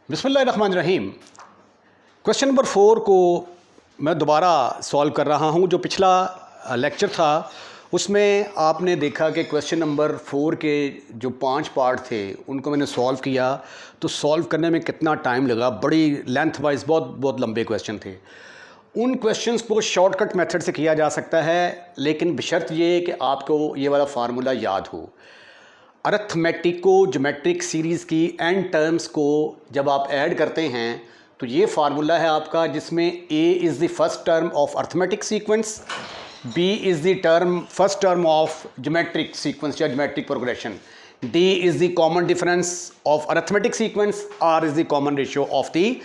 बिस्मिल्लाहिर्रहमानिर्रहीम। Question number 4 को मैं दोबारा सॉल्व कर रहा हूँ। जो पिछला लेक्चर था उसमें आपने देखा कि क्वेश्चन नंबर 4 के जो 5 पार्ट थे उनको मैंने सॉल्व किया, तो सॉल्व करने में कितना टाइम लगा, बड़ी लेंथ वाइज बहुत लंबे क्वेश्चन थे। उन क्वेश्चंस को शॉर्टकट मेथड से किया जा सकता है, लेकिन बशर्त ये कि आपको ये वाला फार्मूला याद हो। अरिथमेटिको ज्योमेट्रिक सीरीज़ की एन टर्म्स को जब आप ऐड करते हैं तो ये फार्मूला है आपका, जिसमें a is the first term of arithmetic sequence, b is the first term of geometric sequence या geometric progression, d is the common difference of arithmetic sequence, r is the common ratio of the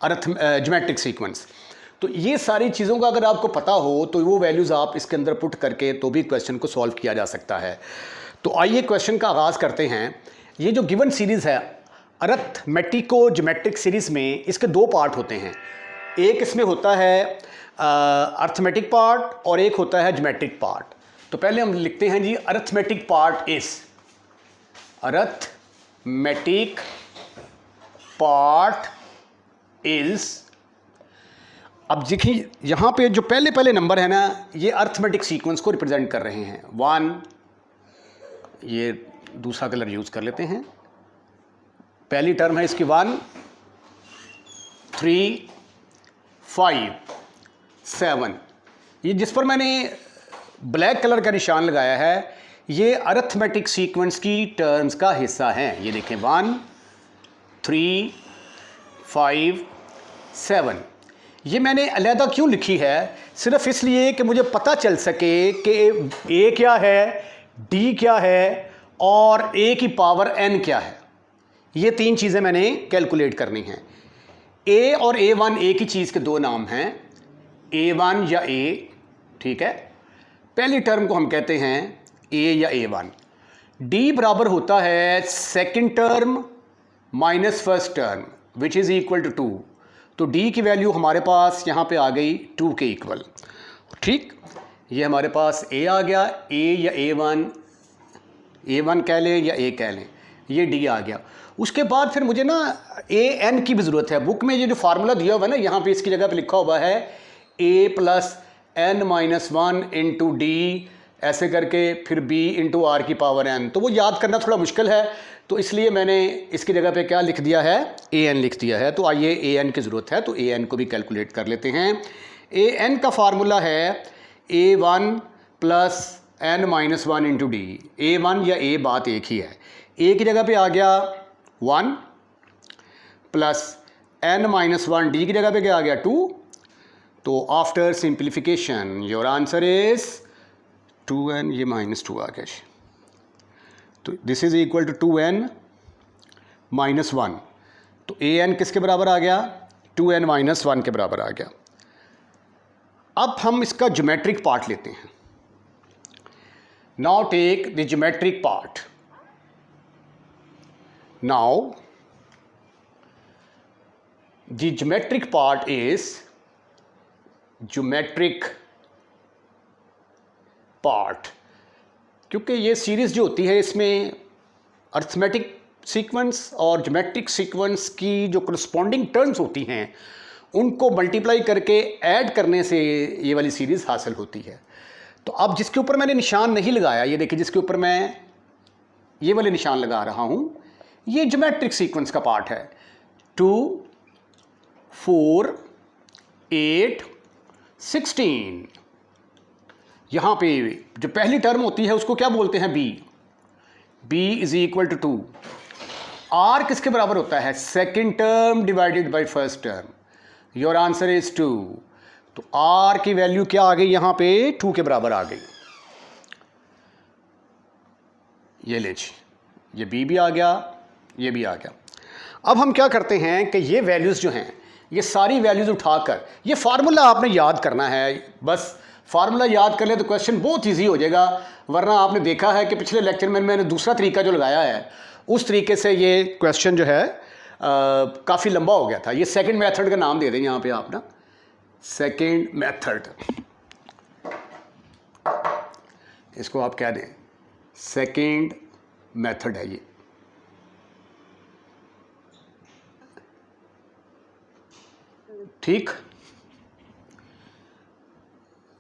geometric sequence. तो ये सारी चीज़ों का अगर आपको पता हो तो वो वैल्यूज़ आप इसके अंदर पुट करके तो भी क्वेश्चन को सॉल्व किया जा सकता है। तो आइए क्वेश्चन का आगाज़ करते हैं। ये जो गिवन सीरीज़ है अरिथमेटिको ज्योमेट्रिक सीरीज़ में, इसके दो पार्ट होते हैं। एक इसमें होता है अरिथमेटिक पार्ट और एक होता है ज्योमेट्रिक पार्ट। तो पहले हम लिखते हैं जी, arithmetic part is, arithmetic part is. अब देखिए यहाँ पे जो पहले नंबर है ना, ये अरिथमेटिक सीक्वेंस को रिप्रेजेंट कर रहे हैं। 1, ये दूसरा कलर यूज़ कर लेते हैं। पहली टर्म है इसकी 1, 3, 5, 7। ये जिस पर मैंने ब्लैक कलर का निशान लगाया है, ये अरिथमेटिक सीक्वेंस की टर्म्स का हिस्सा है। ये देखें 1, 3, 5, 7। ये मैंने अलहदा क्यों लिखी है? सिर्फ इसलिए कि मुझे पता चल सके कि a क्या है, d क्या है और a की पावर n क्या है। ये तीन चीज़ें मैंने कैलकुलेट करनी हैं। a और a1 एक ही चीज़ के दो नाम हैं, a1 या a, ठीक है। पहली टर्म को हम कहते हैं a या a1। d बराबर होता है second term minus first term which is equal to 2। तो d की वैल्यू हमारे पास यहाँ पे आ गई 2 के इक्वल, ठीक। ये हमारे पास a आ गया, a या a1 कह लें या a कह लें, ये d आ गया। उसके बाद फिर मुझे ना an की भी ज़रूरत है। बुक में ये जो फार्मूला दिया हुआ है ना, यहाँ पे इसकी जगह पे लिखा हुआ है a plus n minus 1 into D, ऐसे करके फिर b इंटू आर की पावर n। तो वो याद करना थोड़ा मुश्किल है, तो इसलिए मैंने इसकी जगह पे क्या लिख दिया है, an लिख दिया है। तो आइए an की ज़रूरत है तो an को भी कैलकुलेट कर लेते हैं। an का फार्मूला है a1 plus n minus 1 into D. a1 या a बात एक ही है। a की जगह पे आ गया 1 प्लस n माइनस 1, डी की जगह पे क्या आ गया 2। तो after simplification your answer is 2n, ये माइनस 2 आ गया। तो this is equal to 2n minus 1। तो an किसके बराबर आ गया, 2n माइनस 1 के बराबर आ गया। अब हम इसका ज्योमेट्रिक पार्ट लेते हैं। Now take the geometric part. Now the geometric part is geometric part, क्योंकि ये सीरीज़ जो होती है इसमें अरिथमेटिक सीक्वेंस और ज्योमेट्रिक सीक्वेंस की जो करस्पॉन्डिंग टर्म्स होती हैं उनको मल्टीप्लाई करके ऐड करने से ये वाली सीरीज़ हासिल होती है। तो अब जिसके ऊपर मैंने निशान नहीं लगाया, ये देखिए जिसके ऊपर मैं ये वाले निशान लगा रहा हूँ, ये ज्योमेट्रिक सीक्वेंस का पार्ट है। 2, 4, 8, 16। यहाँ पे जो पहली टर्म होती है उसको क्या बोलते हैं, b is equal to 2। r किसके बराबर होता है, second term divided by first term. Your answer is 2। तो r की वैल्यू क्या आ गई यहाँ पे, 2 के बराबर आ गई। ये ले जी, ये b भी आ गया, ये भी आ गया। अब हम क्या करते हैं कि ये वैल्यूज़ जो हैं, ये सारी वैल्यूज़ उठाकर ये फार्मूला आपने याद करना है। बस फार्मूला याद कर ले तो क्वेश्चन बहुत इजी हो जाएगा। वरना आपने देखा है कि पिछले लेक्चर में मैंने दूसरा तरीका जो लगाया है, उस तरीके से ये क्वेश्चन जो है काफ़ी लंबा हो गया था। ये सेकंड मेथड का नाम दे दें यहाँ पे आप ना, सेकंड मेथड, इसको आप कह दें सेकंड मेथड है ये। ठीक,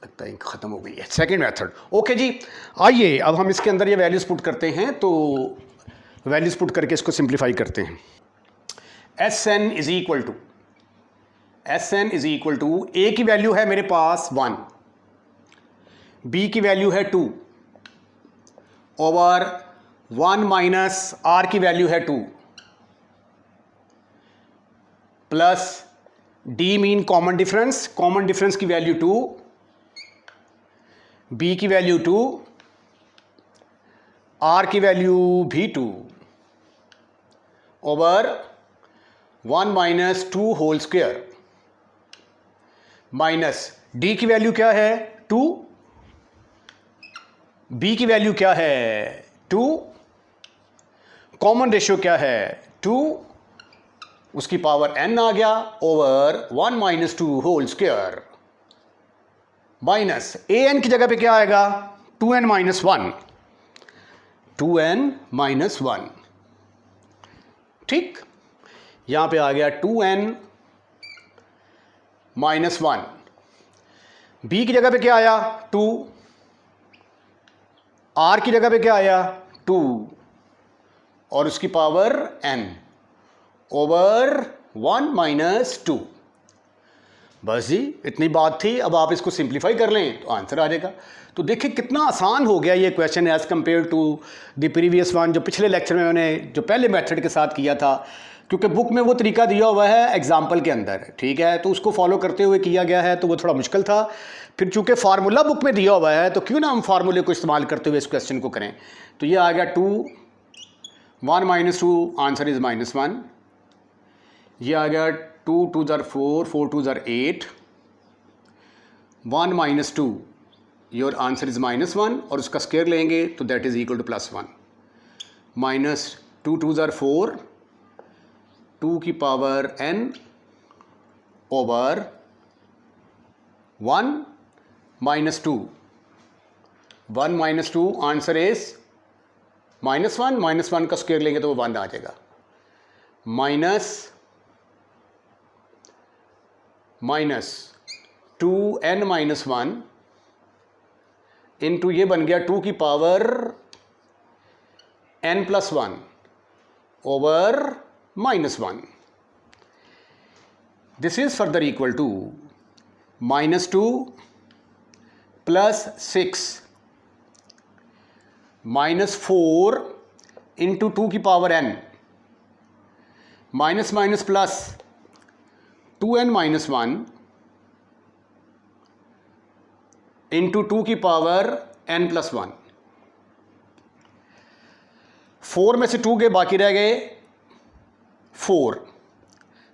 लगता है ख़त्म हो गई है सेकेंड मेथड। ओके जी, आइए अब हम इसके अंदर ये वैल्यूज़ पुट करते हैं। तो वैल्यूज़ पुट करके इसको सिंप्लीफाई करते हैं। S N is equal to ए की वैल्यू है मेरे पास 1, बी की वैल्यू है 2 ओवर 1 माइनस आर की वैल्यू है 2 plus d mean common difference की वैल्यू 2, बी की वैल्यू 2, आर की वैल्यू भी 2 over 1 minus 2 whole square minus d की वैल्यू क्या है 2, बी की वैल्यू क्या है 2, कॉमन रेशियो क्या है 2, उसकी पावर n आ गया over 1 minus 2 whole square minus A N की जगह पे क्या आएगा 2n माइनस 1, 2n माइनस 1। ठीक, यहां पे आ गया 2n माइनस 1। बी की जगह पे क्या आया 2, आर की जगह पे क्या आया 2 और उसकी पावर n ओवर 1 माइनस 2। बस जी इतनी बात थी। अब आप इसको सिंप्लीफाई कर लें तो आंसर आ जाएगा। तो देखिए कितना आसान हो गया ये question as compare to the previous one, जो पिछले लेक्चर में मैंने जो पहले मेथड के साथ किया था, क्योंकि बुक में वो तरीका दिया हुआ है एग्जाम्पल के अंदर, ठीक है, तो उसको फॉलो करते हुए किया गया है, तो वो थोड़ा मुश्किल था। फिर चूंकि फार्मूला बुक में दिया हुआ है तो क्यों ना हम फार्मूले को इस्तेमाल करते हुए इस क्वेश्चन को करें। तो ये आ गया 2, 1 माइनस 2, आंसर इज़ माइनस 1। ये आ गया 2 2 ज़र 4, 4 2 ज़र 8, 1 minus 2, your answer is minus 1 और उसका स्क्वायर लेंगे तो that is equal two plus 1। Minus 2 2 ज़र 4, 2 की power n over 1 minus 2, 1 minus 2, answer is -1, -1 का स्क्वायर लेंगे तो वो 1 आ जाएगा। माइनस 2n माइनस 1 इंटू ये बन गया 2 की power n plus 1 over -1। This is further equal to -2 plus 6 -4 into 2 की power n minus minus plus 2n minus 1 into 2 की पावर n प्लस 1। 4 में से 2 गए, बाकी रह गए 4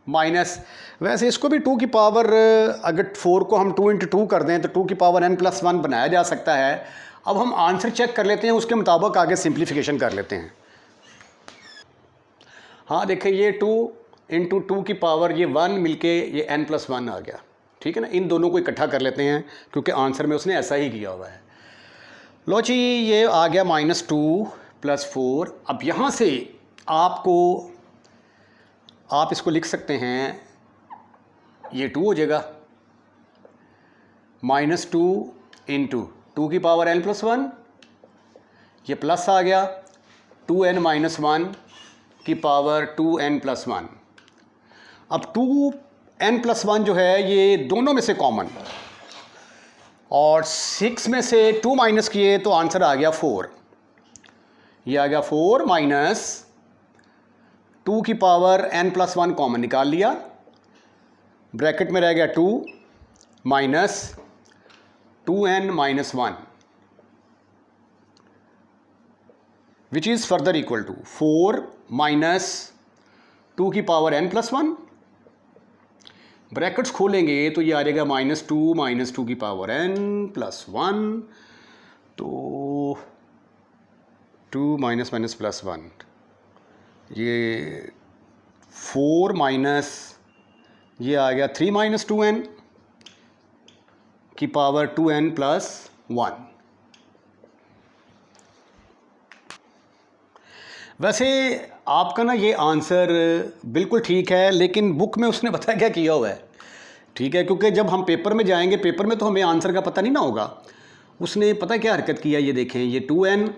माइनस, वैसे इसको भी 2 की पावर, अगर 4 को हम 2 इंटू 2 कर दें तो 2 की पावर n प्लस 1 बनाया जा सकता है। अब हम आंसर चेक कर लेते हैं, उसके मुताबिक आगे सिंप्लीफिकेशन कर लेते हैं। हाँ देखिए ये 2 इंटू 2 की पावर ये 1 मिलके ये n प्लस 1 आ गया, ठीक है ना। इन दोनों को इकट्ठा कर लेते हैं क्योंकि आंसर में उसने ऐसा ही किया हुआ है। लो जी ये आ गया -2 प्लस 4। अब यहाँ से आप इसको लिख सकते हैं, ये 2 हो जाएगा, -2 इंटू 2 की पावर n प्लस 1, ये प्लस आ गया 2n माइनस 1 की पावर 2n प्लस 1। अब 2n प्लस 1 जो है ये दोनों में से कॉमन, और 6 में से 2 माइनस किए तो आंसर आ गया 4। ये आ गया 4 माइनस 2 की पावर n प्लस 1 कॉमन निकाल लिया, ब्रैकेट में रह गया 2 minus 2n minus 1 which is further equal to 4 minus 2 की पावर n प्लस 1। ब्रैकेट्स खोलेंगे तो ये आ जाएगा -2 की पावर n प्लस 1, तो 2 माइनस माइनस प्लस 1, ये 4 माइनस ये आ गया 3 माइनस 2n की पावर 2n प्लस 1। वैसे आपका ना ये आंसर बिल्कुल ठीक है, लेकिन बुक में उसने बताया क्या किया हुआ है, ठीक है, क्योंकि जब हम पेपर में जाएंगे, पेपर में तो हमें आंसर का पता नहीं ना होगा। उसने पता क्या हरकत किया, ये देखें, ये 2n,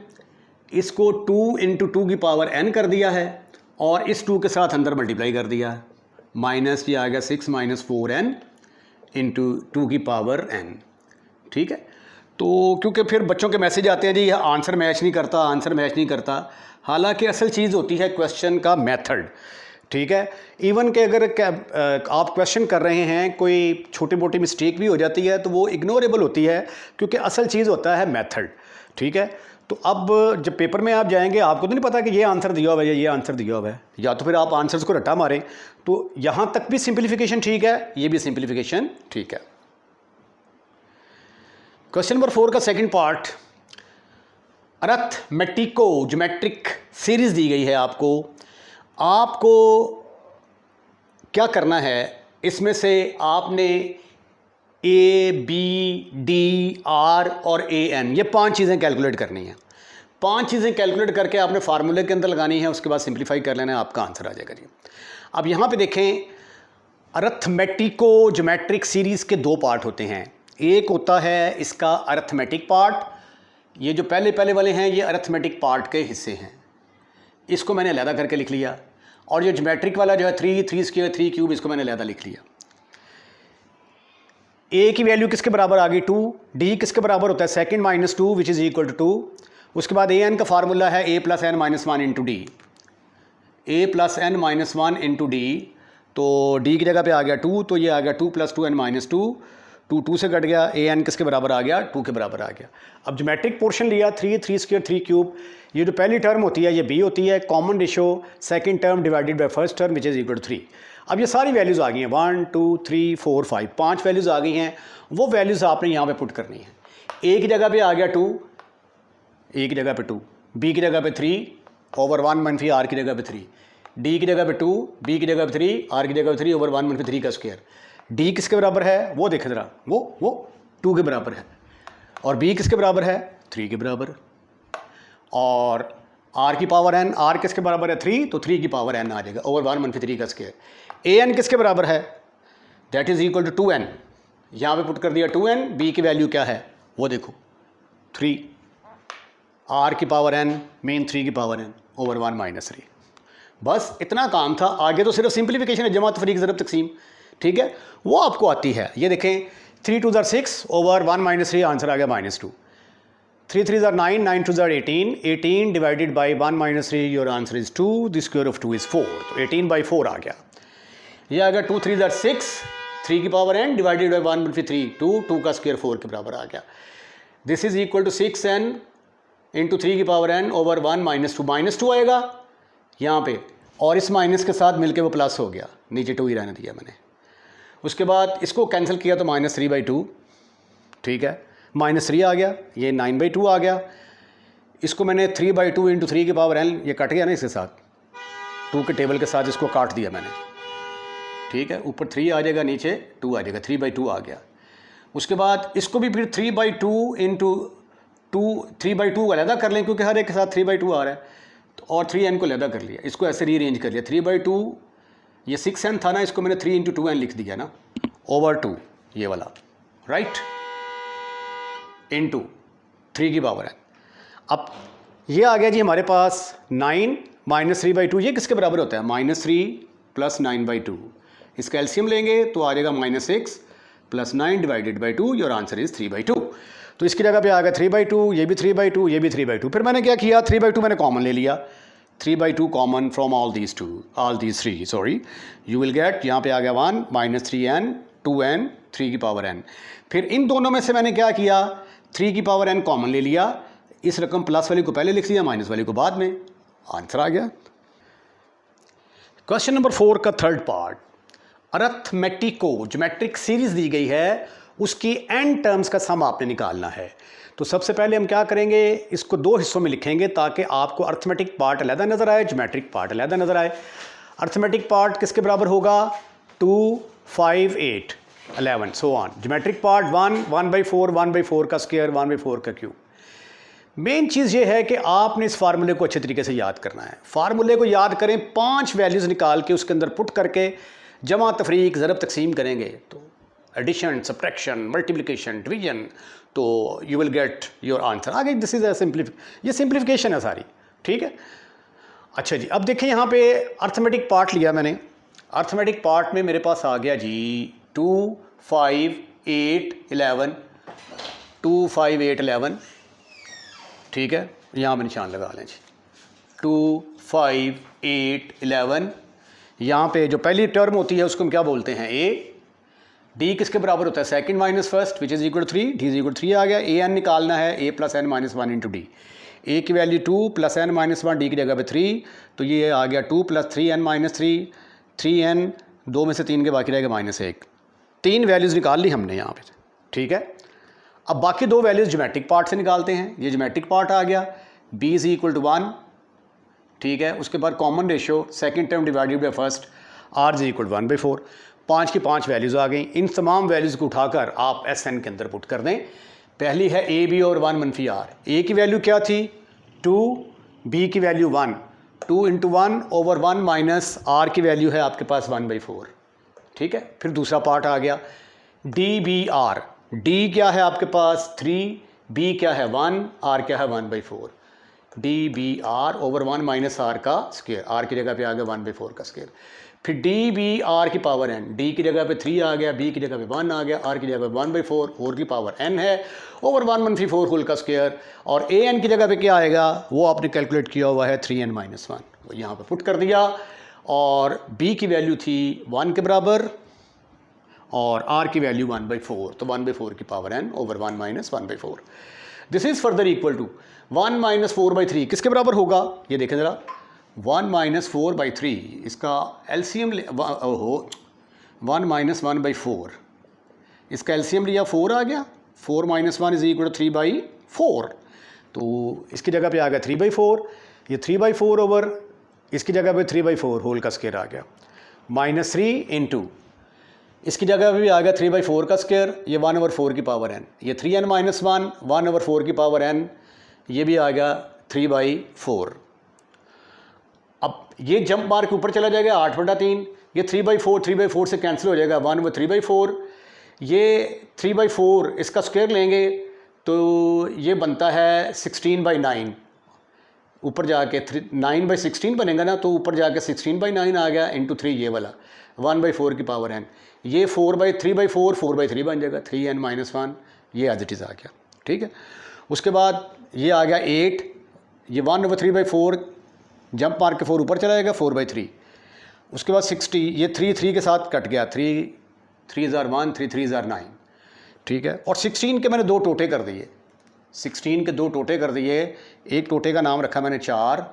इसको 2 × 2 की पावर n कर दिया है और इस 2 के साथ अंदर मल्टीप्लाई कर दिया है, माइनस ये आ गया 6 - 4n × 2 की पावर n। ठीक है, तो क्योंकि फिर बच्चों के मैसेज आते हैं जी यह आंसर मैच नहीं करता, आंसर मैच नहीं करता। हालांकि असल चीज़ होती है क्वेश्चन का मेथड। ठीक है, इवन के अगर आप क्वेश्चन कर रहे हैं, कोई छोटी मोटी मिस्टेक भी हो जाती है तो वो इग्नोरेबल होती है, क्योंकि असल चीज़ होता है मेथड। ठीक है, तो अब जब पेपर में आप जाएंगे, आपको तो नहीं पता कि ये आंसर दिया हुआ है या ये आंसर दिया हुआ है, या तो फिर आप आंसर्स को रट्टा मारें। तो यहाँ तक भी सिंप्लीफिकेशन ठीक है, ये भी सिंप्लीफिकेशन ठीक है। क्वेश्चन नंबर 4 का सेकंड पार्ट, अरिथमेटिको ज्योमेट्रिक सीरीज दी गई है आपको। आपको क्या करना है, इसमें से आपने ए, बी, डी, आर और ए एन, ये 5 चीज़ें कैलकुलेट करनी है। 5 चीज़ें कैलकुलेट करके आपने फार्मूले के अंदर लगानी है, उसके बाद सिंप्लीफाई कर लेना है, आपका आंसर आ जाएगा जी। अब यहाँ पे देखें, अरिथमेटिको ज्योमेट्रिक सीरीज़ के 2 पार्ट होते हैं। एक होता है इसका अरिथमेटिक पार्ट, ये जो पहले पहले वाले हैं ये अरिथमेटिक पार्ट के हिस्से हैं, इसको मैंने अलहदा करके लिख लिया। और जो ज्योमेट्रिक वाला जो है 3 3² 3 क्यूब, इसको मैंने अलहदा लिख लिया। ए की वैल्यू किसके बराबर आ गई 2, डी किसके बराबर होता है 2 - 2 विच इज़ इक्वल टू 2। उसके बाद ए एन का फार्मूला है a + n - 1 × d, a + n - 1 × d। तो d की जगह पे आ गया 2, तो ये आ गया 2 + 2n - 2, 2 से कट गया, ए एन किसके बराबर आ गया 2 के बराबर आ गया। अब ज्योमेट्रिक पोर्शन लिया 3 3² 3 क्यूब, ये जो पहली टर्म होती है ये b होती है, common ratio second term divided by first term which is equal to 3। अब ये सारी वैल्यूज़ आ गई हैं 1 2 3 4 5, 5 वैल्यूज़ आ गई हैं। वो वैल्यूज़ आपने यहाँ पे पुट करनी है। a की जगह पे आ गया 2, a की जगह पे 2, b की जगह पे 3 ओवर 1 - r की जगह पे 3, d की जगह पे 2, b की जगह पे 3, r की जगह पे 3 ओवर 1 - 3 का स्क्वायर। d किसके बराबर है वो देखें ज़रा, वो 2 के बराबर है, और b किसके बराबर है 3 के बराबर, और r की पावर n, r किसके बराबर है 3, तो 3 की पावर n आ जाएगा ओवर 1 - 3 का स्क्वायर। a n किसके बराबर है, that is equal to 2n, यहाँ पे पुट कर दिया 2n, b की वैल्यू क्या है वो देखो 3, r की पावर n मेन 3 की पावर n ओवर 1 - 3। बस इतना काम था, आगे तो सिर्फ सिंप्लीफिकेशन है, जमा तफरीक ज़रब तकसीम। ठीक है, वो आपको आती है। ये देखें 3 2 6 ओवर 1 - 3, आंसर आ गया -2, 3 3 9 9 2 18, 18 divided by 1 - 3, your answer is 2, the square of 2 is 4, तो 18/4 आ गया। ये आ गया 2 3 6, 3 की पावर n डिवाइडेड बाई 1 × 3, 2 का स्क्वायर 4 के बराबर आ गया। This is equal to 6n × 3 की पावर n ओवर 1 - 2 आएगा यहाँ पे, और इस माइनस के साथ मिलके वो प्लस हो गया, नीचे 2 ही रहने दिया मैंने। उसके बाद इसको कैंसिल किया तो -3/2, ठीक है, -3 आ गया, ये 9/2 आ गया। इसको मैंने 3/2 × 3 की पावर n, ये कट गया ना इसके साथ, 2 के टेबल के साथ इसको काट दिया मैंने। ठीक है, ऊपर 3 आ जाएगा, नीचे 2 आ जाएगा, 3/2 आ गया। उसके बाद इसको भी फिर 3/2 × 2, 3/2 अलहदा कर लें क्योंकि हर एक के साथ 3/2 आ रहा है, तो और 3n को अलहदा कर लिया, इसको ऐसे रीअरेंज कर लिया। 3/2, ये 6n था ना, इसको मैंने 3 × 2n लिख दिया ना, ओवर 2 ये वाला, राइट, इनटू 3 की पावर n। अब ये आ गया जी हमारे पास 9 - 3/2, ये किसके बराबर होता है -3 + 9/2। इसका एलसीएम लेंगे तो आ जाएगा -6 + 9 divided by 2, your answer is 3/2। तो इसकी जगह पे आ गया 3/2, ये भी 3/2, ये भी 3/2। फिर मैंने क्या किया, 3/2 मैंने कॉमन ले लिया, 3/2 common from all these 3, sorry, you will gate, यहाँ पे आ गया 1 - 3n 2n 3 की पावर n। फिर इन दोनों में से मैंने क्या किया, 3 की पावर n कॉमन ले लिया, इस रकम प्लस वाली को पहले लिख लिया, माइनस वाली को बाद में, आंसर आ गया। क्वेश्चन नंबर 4 का थर्ड पार्ट, अरिथमेटिको ज्योमेट्रिक सीरीज दी गई है, उसकी n टर्म्स का सम आपने निकालना है। तो सबसे पहले हम क्या करेंगे, इसको 2 हिस्सों में लिखेंगे ताकि आपको अरिथमेटिक पार्ट अलहदा नज़र आए, ज्योमेट्रिक पार्ट अलहदा नज़र आए। अरिथमेटिक पार्ट किसके बराबर होगा 2 5 8 11 सो ऑन। ज्योमेट्रिक पार्ट 1 1/4, 1/4 का स्क्वायर, 1/4 का क्यूब। मेन चीज़ ये है कि आपने इस फार्मूले को अच्छे तरीके से याद करना है। फार्मूले को याद करें, 5 वैल्यूज़ निकाल के उसके अंदर पुट करके जमा तफरीक ज़रब तकसीम करेंगे तो एडिशन, सब्ट्रैक्शन, मल्टीप्लिकेशन, डिवीजन, तो you will get your answer. आगे दिस इज़ ये सिंप्लीफिकेशन है सारी, ठीक है। अच्छा जी, अब देखें यहाँ पे अर्थमेटिक पार्ट लिया मैंने। अर्थमेटिक पार्ट में मेरे पास आ गया जी 2, 5, 8, 11, 2, 5, 8, 11, ठीक है, यहाँ पे निशान लगा लें जी। 2, 5, 8, 11, यहाँ पे जो पहली टर्म होती है उसको हम क्या बोलते हैं, ए। डी किसके बराबर होता है, second minus first which is equal to 3, D is equal to 3 आ गया। ए एन निकालना है, A plus N minus 1 into D. A की value 2 plus N minus 1, D की जगह पे 3, तो ये आ गया 2 प्लस 3n माइनस 3, 3n 2 में से 3 के बाकी रहेगा -1। 3 वैल्यूज़ निकाल ली हमने यहाँ पे, ठीक है। अब बाकी 2 वैल्यूज़ ज्योमेट्रिक पार्ट से निकालते हैं। ये ज्योमेट्रिक पार्ट आ गया, b इज़ इक्वल टू 1, ठीक है। उसके बाद common ratio second term divided by first, r is equal to 1/4। 5 की 5 वैल्यूज़ आ गई। इन तमाम वैल्यूज़ को उठाकर आप SN के अंदर पुट कर दें। पहली है a, b और 1 मनफी r। a की वैल्यू क्या थी 2, b की value 1, 2 into 1 over 1 minus r की वैल्यू है आपके पास 1/4, ठीक है। फिर दूसरा पार्ट आ गया d, b, r। d क्या है आपके पास 3, b क्या है 1, r क्या है 1/4। d, b, r over 1 minus r का स्क्वायर, r की जगह पे आ गया 1/4 का स्क्वायर। फिर d, b, r की पावर n, d की जगह पे 3 आ गया, b की जगह पे 1 आ गया, r की जगह पे 1/4, 4 की पावर n है ओवर 1 मनफी 4 होल का स्क्वायर। और a n की जगह पे क्या आएगा वो आपने कैलकुलेट किया हुआ है 3n माइनस 1, वो यहाँ पे पुट कर दिया। और b की वैल्यू थी 1 के बराबर और r की वैल्यू 1/4, तो 1/4 की power n over 1 minus 1/4। This is further equal to 1 minus 4/3 किसके बराबर होगा, ये देखें ज़रा, 1 माइनस 4/3, इसका एलसीएम हो 1 माइनस 1/4, इसका एलसीएम लिया 4 आ गया, 4 माइनस 1 इज इक्वल टू 3/4, तो इसकी जगह पे आ गया 3/4, ये 3/4 ओवर इसकी जगह पे 3/4 होल का स्क्वायर आ गया, -3 इंटू इसकी जगह पे भी आ गया 3/4 का स्क्वायर, ये 1/4 की पावर n, ये 3n माइनस 1, 1/4 की पावर n, ये भी आ गया 3/4। अब ये जंप मार के ऊपर चला जाएगा 8/3, ये 3/4 से कैंसिल हो जाएगा 1/3/4, ये 3/4 इसका स्क्वायर लेंगे तो ये बनता है 16/9, ऊपर जाके 9/16 बनेगा ना, तो ऊपर जाके 16/9 आ गया इंटू 3 ये वाला 1/4 की पावर n, ये 3/4 4/3 बन जाएगा, 3n माइनस 1, ये एज इट इज़ आ गया, ठीक है। उसके बाद ये आ गया 8, ये 1/3/4 जंप मार के 4 ऊपर चला जाएगा 4/3। उसके बाद 60, ये 3 के साथ कट गया, 3 * 1, 3 * 9, ठीक है। और 16 के मैंने 2 टोटे कर दिए, 16 के 2 टोटे कर दिए, एक टोटे का नाम रखा मैंने 4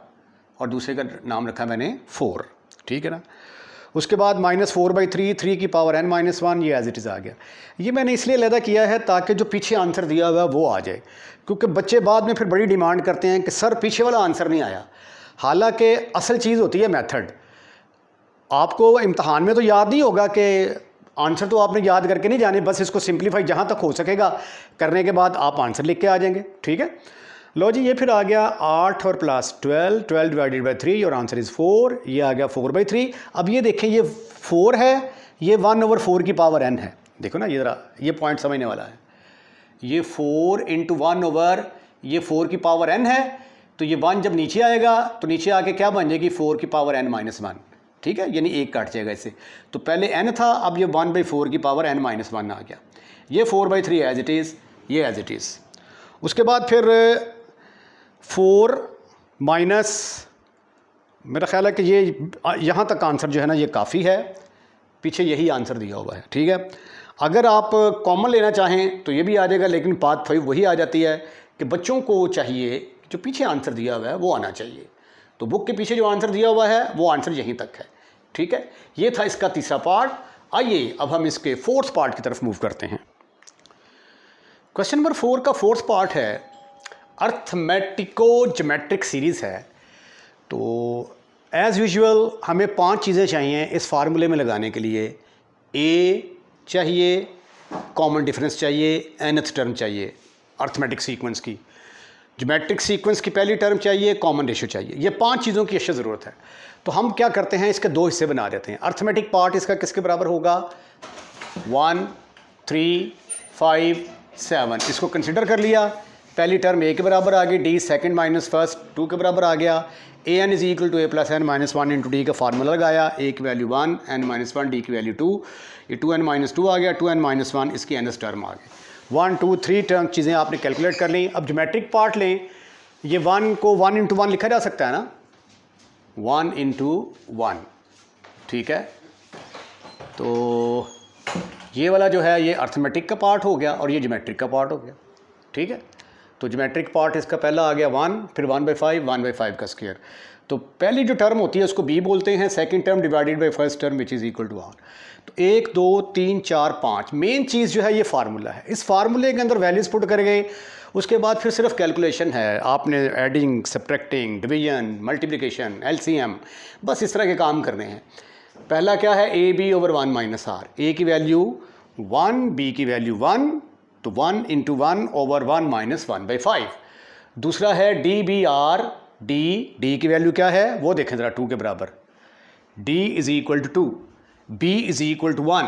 और दूसरे का नाम रखा मैंने 4, ठीक है ना। उसके बाद -4/3, 3 की पावर n माइनस 1, ये एज इट इज़ आ गया। ये मैंने इसलिए अलहदा किया है ताकि जो पीछे आंसर दिया हुआ है वो आ जाए, क्योंकि बच्चे बाद में फिर बड़ी डिमांड करते हैं कि सर पीछे वाला आंसर नहीं आया। हालांकि असल चीज़ होती है मेथड। आपको इम्तहान में तो याद नहीं होगा कि आंसर तो आपने याद करके नहीं जाने, बस इसको सिंप्लीफाई जहाँ तक हो सकेगा करने के बाद आप आंसर लिख के आ जाएंगे, ठीक है। लो जी, ये फिर आ गया 8 और प्लस 12, 12 डिवाइडेड बाई 3 और आंसर इज़ 4, ये आ गया 4/3। अब ये देखें, ये 4 है, ये 1/4 की पावर n है, देखो ना, ये ज़रा ये पॉइंट समझने वाला है। ये 4 इंटू 1 ओवर ये 4 की पावर n है, तो ये 1 जब नीचे आएगा तो नीचे आके क्या बन जाएगी 4 की पावर n माइनस 1, ठीक है, यानी 1 काट जाएगा इससे। तो पहले n था, अब ये 1/4 की पावर n माइनस 1 आ गया। ये 4/3 एज इट इज़, ये एज इट इज़। उसके बाद फिर 4 माइनस, मेरा ख्याल है कि ये यहाँ तक आंसर जो है ना ये काफ़ी है, पीछे यही आंसर दिया हुआ है, ठीक है। अगर आप कॉमन लेना चाहें तो ये भी आ जाएगा, लेकिन पाथ 5 वही आ जाती है कि बच्चों को चाहिए जो पीछे आंसर दिया हुआ है वो आना चाहिए। तो बुक के पीछे जो आंसर दिया हुआ है वो आंसर यहीं तक है, ठीक है। ये था इसका तीसरा पार्ट। आइए अब हम इसके फोर्थ पार्ट की तरफ मूव करते हैं। क्वेश्चन नंबर 4 का फोर्थ पार्ट है, अर्थमेटिको ज्योमेट्रिक सीरीज़ है। तो एज़ यूजुअल हमें 5 चीज़ें चाहिए इस फार्मूले में लगाने के लिए। ए चाहिए, कॉमन डिफरेंस चाहिए, nth टर्म चाहिए अर्थमेटिक सीक्वेंस की, ज्योमेट्रिक सीक्वेंस की पहली टर्म चाहिए, कॉमन रेशियो चाहिए। ये 5 चीज़ों की अशद ज़रूरत है। तो हम क्या करते हैं, इसके 2 हिस्से बना देते हैं। अर्थमेटिक पार्ट इसका किसके बराबर होगा 1, 3, 5, 7, इसको कंसिडर कर लिया। पहली टर्म a के बराबर आ गई, d सेकंड माइनस फर्स्ट 2 के बराबर आ गया। an is equal to a plus N minus 1 into d का फार्मूला लगाया, a की वैल्यू 1, n माइनस 1, d की वैल्यू 2, ये 2n माइनस 2 आ गया, 2n माइनस 1 इसकी nth टर्म आ गई। 1, 2, 3 टर्म चीज़ें आपने कैलकुलेट कर ली। अब ज्योमेट्रिक पार्ट लें, ये 1 को 1 इंटू 1 लिखा जा सकता है ना, 1 इंटू 1, ठीक है। तो ये वाला जो है ये अर्थमेटिक का पार्ट हो गया और ये ज्योमेट्रिक का पार्ट हो गया, ठीक है। तो ज्योमेट्रिक पार्ट इसका पहला आ गया 1, फिर 1/5, 1/5 का स्क्वायर। तो पहली जो टर्म होती है उसको b बोलते हैं, second term divided by first term which is equal to r। तो 1, 2, 3, 4, 5 मेन चीज़ जो है ये फार्मूला है। इस फार्मूले के अंदर वैल्यूज़ पुट कर गए, उसके बाद फिर सिर्फ कैलकुलेशन है, आपने adding, subtracting, division, multiplication, LCM, बस इस तरह के काम करने हैं। पहला क्या है, ab/1 माइनस r, a की वैल्यू 1, b की वैल्यू 1, तो 1 इंटू 1 ओवर 1 माइनस 1/5। दूसरा है dbr, d की वैल्यू क्या है वो देखें ज़रा, 2 के बराबर, d is equal to 2, b is equal to 1,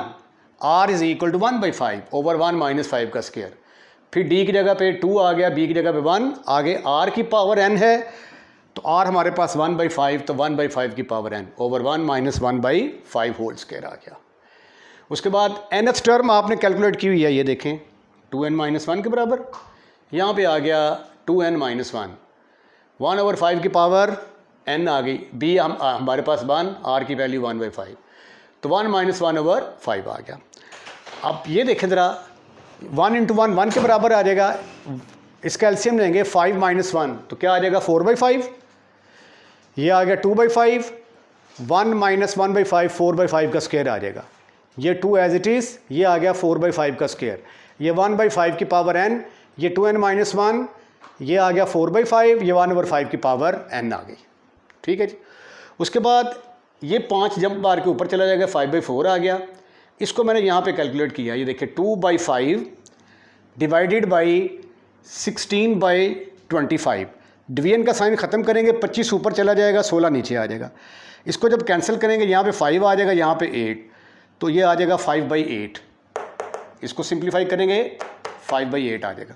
r is equal to 1/5 over 1 minus 5 का स्क्वायर। फिर d की जगह पे 2 आ गया, b की जगह पे 1, आगे r की पावर n है, तो r हमारे पास 1/5, तो 1/5 की power n over 1 minus 1/5 whole square आ गया। उसके बाद nth टर्म आपने कैलकुलेट की हुई है, ये देखें 2n माइनस 1 के बराबर, यहाँ पे आ गया 2n माइनस 1, 1/5 की पावर n आ गई, b हमारे पास 1, r की वैल्यू 1/5, तो 1 माइनस 1/5 आ गया। अब ये देखें ज़रा, 1 इंटू 1 1 के बराबर आ जाएगा, इसका एलसीएम लेंगे 5 माइनस 1, तो क्या आ जाएगा 4/5, ये आ गया 2/5, 1 माइनस 1/5 4/5 का स्क्वायर आ जाएगा, ये 2 एज इट इज़, ये आ गया 4/5 का स्क्वायर, ये 1/5 की पावर n, ये 2n माइनस 1, ये आ गया 4/5, ये 1/5 की पावर n आ गई, ठीक है जी। उसके बाद ये 5 जंप मार के ऊपर चला जाएगा, 5/4 आ गया। इसको मैंने यहाँ पे कैलकुलेट किया, ये देखिए 2/5 डिवाइडेड बाई 16/25, डिवीजन का साइन ख़त्म करेंगे, 25 ऊपर चला जाएगा, 16 नीचे आ जाएगा। इसको जब कैंसिल करेंगे यहाँ पे 5 आ जाएगा, यहाँ पे 8, तो ये आ जाएगा 5/8, इसको सिंप्लीफाई करेंगे 5/8 आ जाएगा।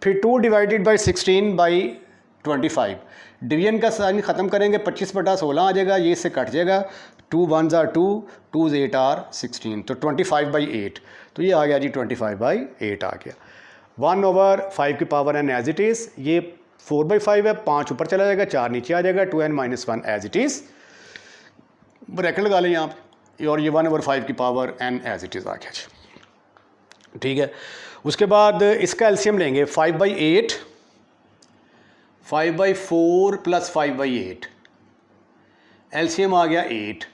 फिर 2 डिवाइडेड बाई 16/25, डिवीजन का साइन ख़त्म करेंगे, 25/16 आ जाएगा, ये इससे कट जाएगा, 2 1s are 2, 2s 8 are 16, तो 25/8, तो ये आ गया जी 25/8 आ गया। 1/5 की power n as it is, ये 4/5 है, 5 ऊपर चला जाएगा, 4 नीचे आ जाएगा, 2n minus 1 as it is, bracket लगा लें यहाँ पे, और ये 1/5 की power n as it is आ गया जी, ठीक है। उसके बाद इसका एलसीएम लेंगे 5/8, 5/4 प्लस 5/8, एलसीएम आ गया 8,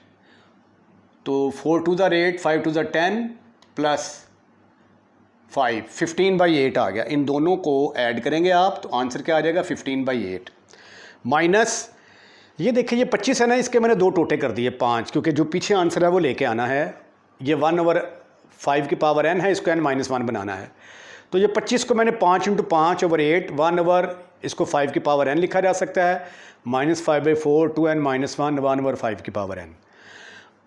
तो 4 2s are 8, 5 2s are 10 plus 5 15/8 आ गया। इन दोनों को ऐड करेंगे आप तो आंसर क्या आ जाएगा 15/8, माइनस ये देखिए ये 25 है ना, इसके मैंने 2 टोटे कर दिए 5, क्योंकि जो पीछे आंसर है वो लेके आना है। ये 1/5 की पावर n है, इसको n माइनस 1 बनाना है, तो ये 25 को मैंने 5 इंटू 5/8, 1 इसको 5 की पावर n लिखा जा सकता है, माइनस 5/4, 2n माइनस 1, 1/5 की पावर n।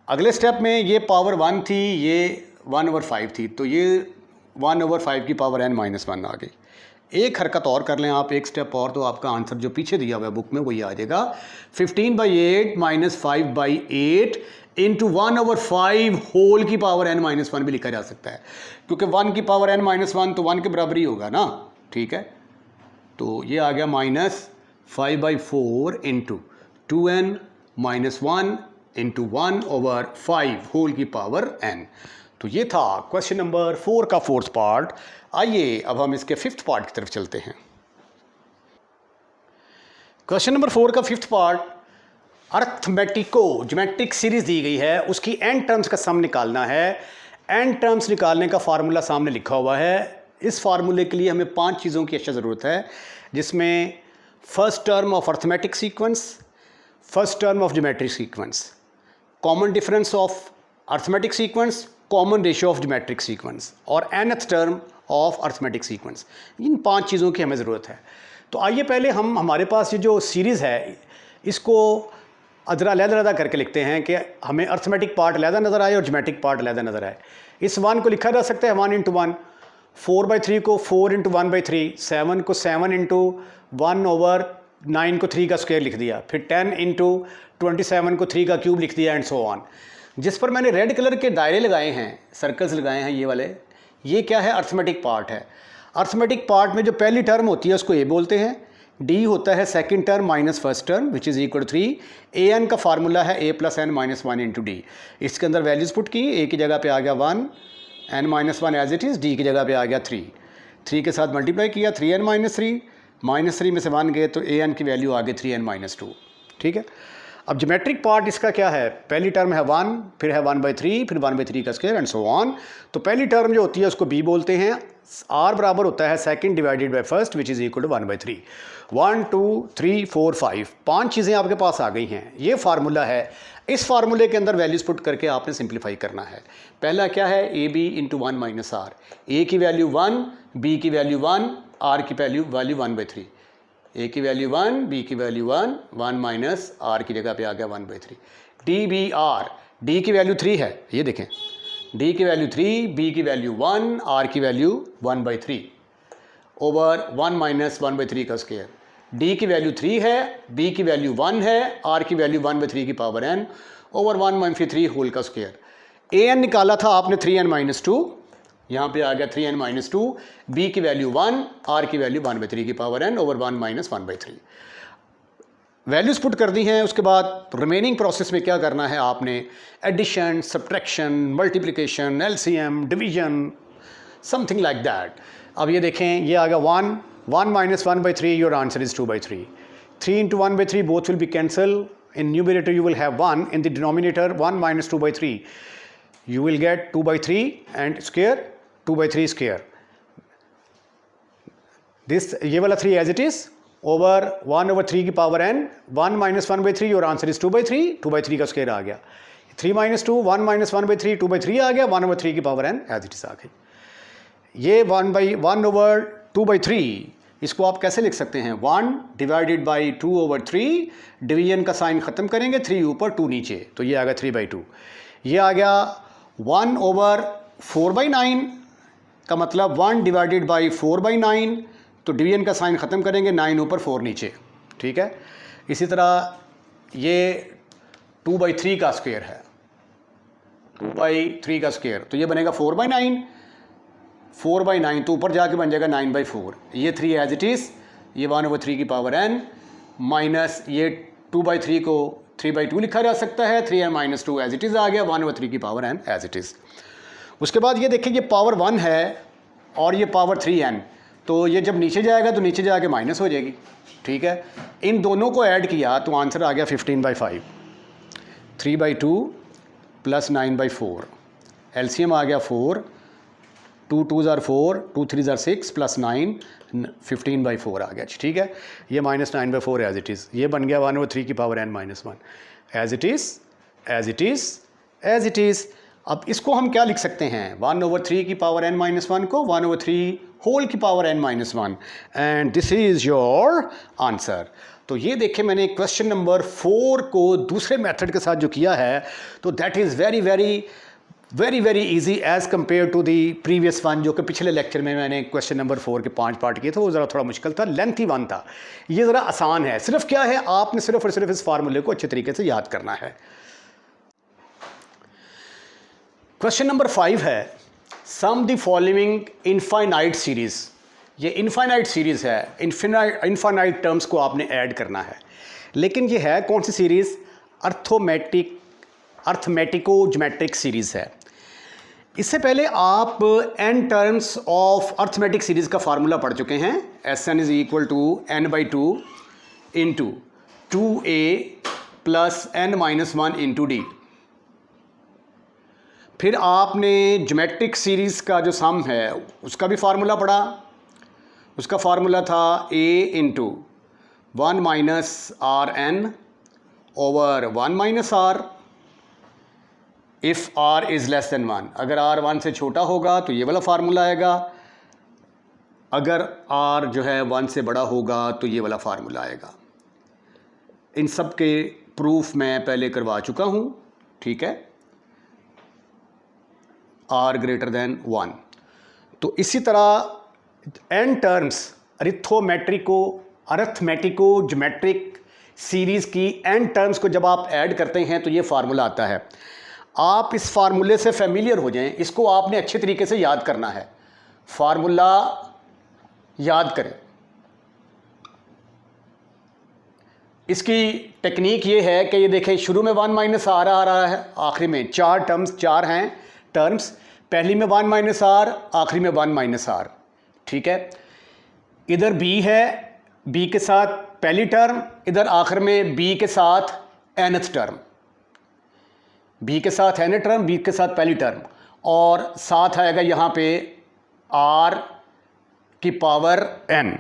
अगले स्टेप में ये पावर 1 थी, ये 1/5 थी, तो ये 1/5 की पावर n माइनस 1 आ गई। एक हरकत और कर लें आप, एक स्टेप और, तो आपका आंसर जो पीछे दिया हुआ है बुक में वही आ जाएगा, 15/8 माइनस 5/8 इंटू 1/5 होल की पावर n माइनस 1 भी लिखा जा सकता है, क्योंकि 1 की पावर n माइनस 1 तो 1 के बराबर ही होगा ना, ठीक है। तो ये आ गया minus 5/4 into 2n minus 1 into 1/5 whole की पावर n। तो ये था क्वेश्चन नंबर 4 का 4th पार्ट। आइए अब हम इसके 5th पार्ट की तरफ चलते हैं। क्वेश्चन नंबर 4 का 5th part, arithmetico geometric series दी गई है, उसकी n टर्म्स का सम निकालना है। n टर्म्स निकालने का फार्मूला सामने लिखा हुआ है। इस फार्मूले के लिए हमें 5 चीज़ों की अच्छा ज़रूरत है, जिसमें first term of arithmetic sequence, first term of geometric sequence, common difference of arithmetic sequence, common ratio of geometric sequence और nth term of arithmetic sequence. इन 5 चीज़ों की हमें ज़रूरत है। तो आइए पहले हम, हमारे पास ये जो सीरीज़ है इसको ज़रा अलग-अलग करके लिखते हैं कि हमें अर्थमेटिक पार्ट अलग नज़र आए और ज्योमेट्रिक पार्ट अलग नज़र आए। इस 1 को लिखा जा सकता है 1 इंटू 1, 4/3 को 4 इंटू 1/3, 7 को 7 इंटू 1/9 को 3 का स्क्वायर लिख दिया, फिर 10 इंटू 27 को 3 का क्यूब लिख दिया एंड सो ऑन। जिस पर मैंने रेड कलर के दायरे लगाए हैं, सर्कल्स लगाए हैं ये वाले, ये क्या है? अर्थमेटिक पार्ट है। अर्थमेटिक पार्ट में जो पहली टर्म होती है उसको ए बोलते हैं, डी होता है second term minus first term which is equal 3। A n का फार्मूला है a + n - 1 इंटू डी। इसके अंदर वैल्यूज़ पुट की, ए की जगह पे आ गया 1, n - 1 as it is, d की जगह पे आ गया 3, 3 के साथ मल्टीप्लाई किया, 3n - 3, -3 में से 1 गए तो a n की वैल्यू आ गई 3n - 2। ठीक है। अब ज्योमेट्रिक पार्ट इसका क्या है? पहली टर्म है 1, फिर है 1/3, फिर 1/3 का स्क्वायर एंड सो ऑन। तो पहली टर्म जो होती है उसको b बोलते हैं, r बराबर होता है second divided by first which is equal to 1/3। 1 2 3 4 5 5 चीज़ें आपके पास आ गई हैं। ये फार्मूला है, इस फार्मूले के अंदर वैल्यूज़ पुट करके आपने सिंप्लीफाई करना है। पहला क्या है? ab इंटू 1 - r, a की वैल्यू 1, b की वैल्यू 1, r की वैल्यू 1/3, a की वैल्यू 1, b की वैल्यू 1, 1 माइनस r की जगह पे आ गया 1/3। dbr, d की वैल्यू 3 है, ये देखें, d की वैल्यू 3, b की वैल्यू 1, r की वैल्यू 1/3 ओवर 1 माइनस 1/3 का स्क्वायर। d की वैल्यू 3 है, b की वैल्यू 1 है, r की वैल्यू 1/3 की पावर n ओवर 1/3 होल का स्क्वायर। an निकाला था आपने 3n - 2, यहाँ पे आ गया 3n - 2, b की वैल्यू 1, r की वैल्यू 1/3 की power n over 1 minus 1/3। Values put कर दी हैं। उसके बाद रिमेनिंग प्रोसेस में क्या करना है आपने? Addition, subtraction, multiplication, LCM, division, something like that. अब ये देखें, ये आ गया 1, 1 minus 1/3, your answer is 2/3। 3 into 1/3 both will be cancel, in numerator you will have 1, in the denominator 1 minus 2/3 you will get 2/3 and square 2/3 square, this ये वाला 3 as it is over 1/3 की power n, 1 minus 1/3, your answer is 2/3, 2/3 का square आ गया, 3 - 2, 1 minus 1/3, 2/3 आ गया, 1/3 की power n as it is आ गई। ये 1 ओवर 2/3, इसको आप कैसे लिख सकते हैं? 1 डिवाइडेड बाई 2/3, डिवीजन का साइन ख़त्म करेंगे, 3 ऊपर 2 नीचे, तो ये आ गया 3/2। ये आ गया 1 ओवर 4/9 का मतलब 1 डिवाइडेड बाई 4/9, तो डिवीजन का साइन ख़त्म करेंगे, 9 ऊपर 4 नीचे। ठीक है। इसी तरह ये 2/3 का स्क्वायर है, 2/3 का स्क्वायर, तो ये बनेगा 4/9, 4/9 तो ऊपर जाके बन जाएगा 9/4। ये 3 एज इट इज़, ये 1/3 की पावर n माइनस ये 2/3 को 3/2 लिखा जा सकता है, 3n - 2 एज इट इज़ आ गया, 1/3 की power n as it is. उसके बाद ये देखिए, ये पावर 1 है और ये पावर 3n, तो ये जब नीचे जाएगा तो नीचे जाके माइनस हो जाएगी। ठीक है। इन दोनों को ऐड किया तो आंसर आ गया 15/5, 3/2 प्लस 9/4, एलसीएम आ गया 4, 2 2s are 4, 2 3s are 6 plus 9, 15/4 आ गया। ठीक है। ये माइनस 9/4 एज इट इज़, ये बन गया 1/3 की power n - 1 as it is, as it is, as it is. अब इसको हम क्या लिख सकते हैं? 1/3 की पावर n - 1 को 1/3 होल की power n - 1 and this is your answer. तो ये देखें, मैंने क्वेश्चन नंबर 4 को दूसरे मेथड के साथ जो किया है, तो that is very very easy as compare to the previous one, जो कि पिछले लेक्चर में मैंने क्वेश्चन नंबर 4 के 5 पार्ट किए थे, वो ज़रा थोड़ा मुश्किल था, लेंथी वन था। ये ज़रा आसान है। सिर्फ क्या है, आपने सिर्फ और सिर्फ इस फार्मूले को अच्छे तरीके से याद करना है। क्वेश्चन नंबर 5 है, sum the following infinite series. ये इनफाइनाइट सीरीज़ है, इनफाइनाइट टर्म्स को आपने ऐड करना है, लेकिन ये है कौन सी सीरीज़? अर्थमेटिको ज्योमेट्रिक सीरीज़ है। इससे पहले आप n terms of arithmetic series का फार्मूला पढ़ चुके हैं। Sn is equal to n/2 into 2a plus n - 1 into d। फिर आपने ज्योमेट्रिक सीरीज़ का जो सम है उसका भी फार्मूला पढ़ा। उसका फार्मूला था a into 1 minus rn over 1 minus r if r is less than 1। अगर r 1 से छोटा होगा तो ये वाला फार्मूला आएगा, अगर r जो है 1 से बड़ा होगा तो ये वाला फार्मूला आएगा। इन सब के प्रूफ मैं पहले करवा चुका हूँ, ठीक है, r ग्रेटर देन 1। तो इसी तरह n टर्म्स अरिथमेटिको ज्योमेट्रिक सीरीज़ की n टर्म्स को जब आप ऐड करते हैं तो ये फार्मूला आता है। आप इस फार्मूले से फेमिलियर हो जाएं, इसको आपने अच्छे तरीके से याद करना है। फार्मूला याद करें। इसकी टेक्निक ये है कि ये देखें, शुरू में 1 माइनस आर आ रहा है, आखिरी में चार हैं टर्म्स, पहली में 1 माइनस आर, आखिरी में 1 माइनस आर, ठीक है। इधर b है, b के साथ पहली टर्म, इधर आखिर में b के साथ nth टर्म, b के साथ nth टर्म, b के साथ पहली टर्म, और साथ आएगा यहाँ पे r की पावर n।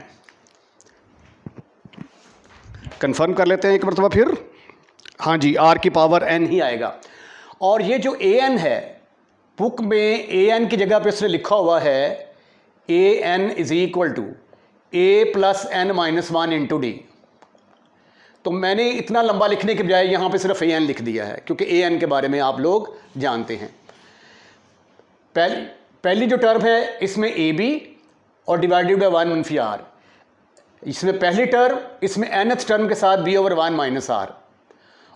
कंफर्म कर लेते हैं एक मरतबा फिर, हाँ जी, r की पावर n ही आएगा। और ये जो an है, बुक में an की जगह पे उसने लिखा हुआ है an is equal to a plus n minus 1 into d. तो मैंने इतना लंबा लिखने के बजाय यहाँ पे सिर्फ an लिख दिया है, क्योंकि an के बारे में आप लोग जानते हैं। पहली जो टर्म है इसमें ab और डिवाइडेड बाय 1 मनफी r, इसमें पहली टर्म, इसमें nth टर्म के साथ b ओवर 1 माइनस r,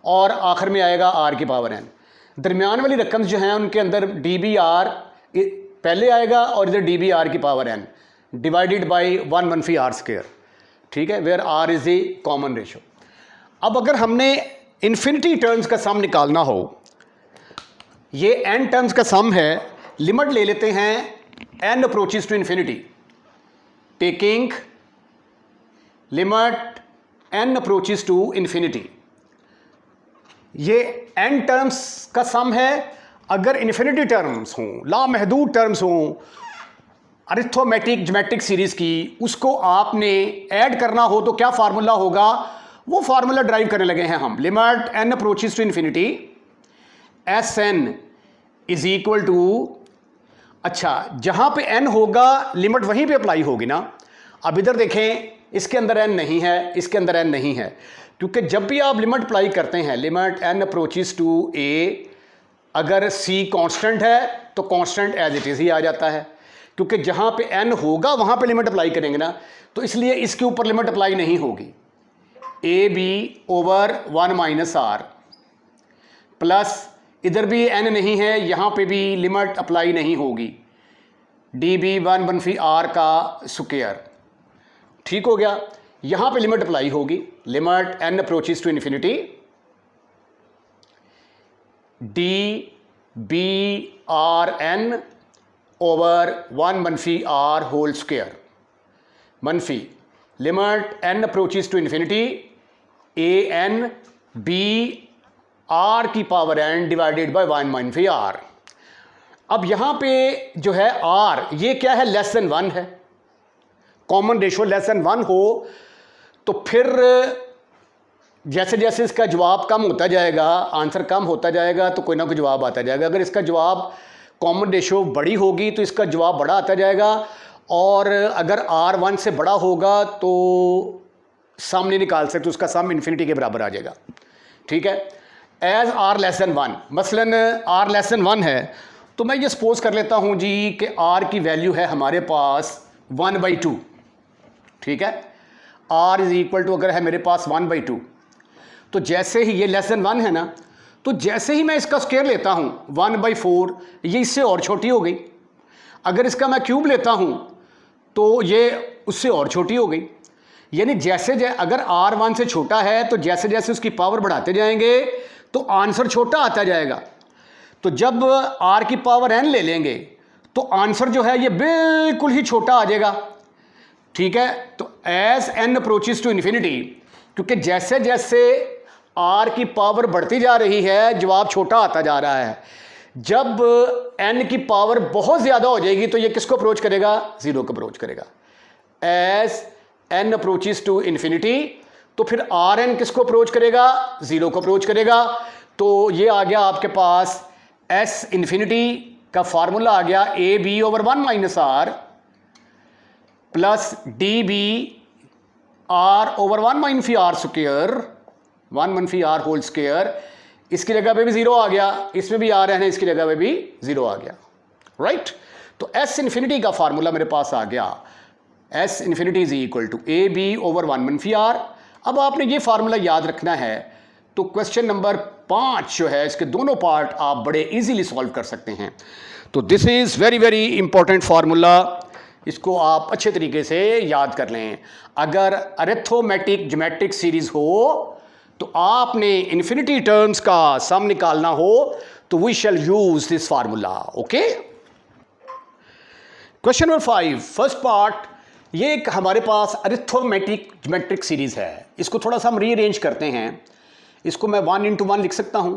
और आखिर में आएगा r की पावर n। दरमियान वाली रकम जो हैं उनके अंदर dbr पहले आएगा और इधर dbr की पावर n डिवाइडेड बाई 1 मनफी r स्क्वायर, ठीक है, where r is a common ratio. अब अगर हमने इन्फिनिटी टर्म्स का सम निकालना हो, ये n टर्म्स का सम है, लिमिट ले लेते हैं n approaches to infinity, taking limit n approaches to infinity. ये n टर्म्स का सम है। अगर इन्फिनिटी टर्म्स हों, लामहदूद टर्म्स हों अरिथमेटिक ज्योमेट्रिक सीरीज़ की, उसको आपने ऐड करना हो तो क्या फार्मूला होगा, वो फार्मूला ड्राइव करने लगे हैं हम। Limit n approaches to infinity Sn is equal to, अच्छा जहाँ पे n होगा लिमिट वहीं पे अप्लाई होगी ना। अब इधर देखें, इसके अंदर n नहीं है, इसके अंदर n नहीं है, क्योंकि जब भी आप लिमिट अप्लाई करते हैं, limit n approaches to a, अगर c कांस्टेंट है तो कांस्टेंट एज इट इज़ ही आ जाता है, क्योंकि जहाँ पे n होगा वहाँ पे लिमिट अप्लाई करेंगे ना, तो इसलिए इसके ऊपर लिमिट अप्लाई नहीं होगी। ab over 1 minus r plus इधर भी n नहीं है, यहाँ पे भी लिमिट अप्लाई नहीं होगी, db 1 मनफी r का स्क्वायर, ठीक हो गया। यहाँ पे लिमिट अप्लाई होगी, limit n approaches to infinity dbr(n) over 1 मनफी r होल स्क्वायर, मनफी limit n approaches to infinity an b r की पावर n डिवाइडेड बाय 1 मनफी r। अब यहाँ पे जो है r, ये क्या है, लेस देन 1 है, कॉमन रेशो लेस देन 1 हो तो फिर जैसे जैसे इसका जवाब कम होता जाएगा, आंसर कम होता जाएगा, तो कोई ना कोई जवाब आता जाएगा। अगर इसका जवाब कॉमन रेशो बड़ी होगी तो इसका जवाब बड़ा आता जाएगा, और अगर r 1 से बड़ा होगा तो सम नहीं निकाल सकते, उसका सम इन्फिनिटी के बराबर आ जाएगा, ठीक है। एज r लेस देन 1, मसलन r लेस देन 1 है, तो मैं ये सपोज कर लेता हूँ जी कि r की वैल्यू है हमारे पास 1/2, ठीक है। r इज इक्वल टू, अगर है मेरे पास 1/2, तो जैसे ही ये लेस देन 1 है ना, तो जैसे ही मैं इसका स्क्वायर लेता हूँ 1/4, ये इससे और छोटी हो गई। अगर इसका मैं क्यूब लेता हूँ तो ये उससे और छोटी हो गई। यानी जैसे अगर r 1 से छोटा है तो जैसे जैसे उसकी पावर बढ़ाते जाएंगे तो आंसर छोटा आता जाएगा। तो जब r की पावर n ले लेंगे तो आंसर जो है ये बिल्कुल ही छोटा आ जाएगा, ठीक है। तो as n approaches to infinity, क्योंकि जैसे जैसे r की पावर बढ़ती जा रही है जवाब छोटा आता जा रहा है। जब n की पावर बहुत ज़्यादा हो जाएगी तो ये किसको अप्रोच करेगा, 0 को अप्रोच करेगा। As n approaches to infinity, तो फिर rn किसको अप्रोच करेगा, 0 को अप्रोच करेगा। तो ये आ गया आपके पास s इन्फिनिटी का फार्मूला आ गया, ab over 1 minus r plus db r over 1 minus r square 1 मनफी आर होल स्क्वायर, इसकी जगह पे भी 0 आ गया, इसमें भी आ रहे हैं, इसकी जगह पे भी 0 आ गया, राइट। तो एस इन्फिनिटी का फार्मूला मेरे पास आ गया, S infinity is equal to A B over 1 मनफी आर। अब आपने ये फार्मूला याद रखना है, तो क्वेश्चन नंबर 5 जो है इसके दोनों पार्ट आप बड़े इजीली सॉल्व कर सकते हैं। तो this is very very important formula, इसको आप अच्छे तरीके से याद कर लें। अगर अरिथमेटिक ज्योमेट्रिक सीरीज हो तो आपने इन्फिनिटी टर्म्स का सम निकालना हो तो we shall use this formula, okay. Question number 5 first part, ये एक हमारे पास अरिथमेटिक ज्योमेट्रिक सीरीज है। इसको थोड़ा सा हम रीअरेंज करते हैं। इसको मैं 1 इंटू 1 लिख सकता हूं,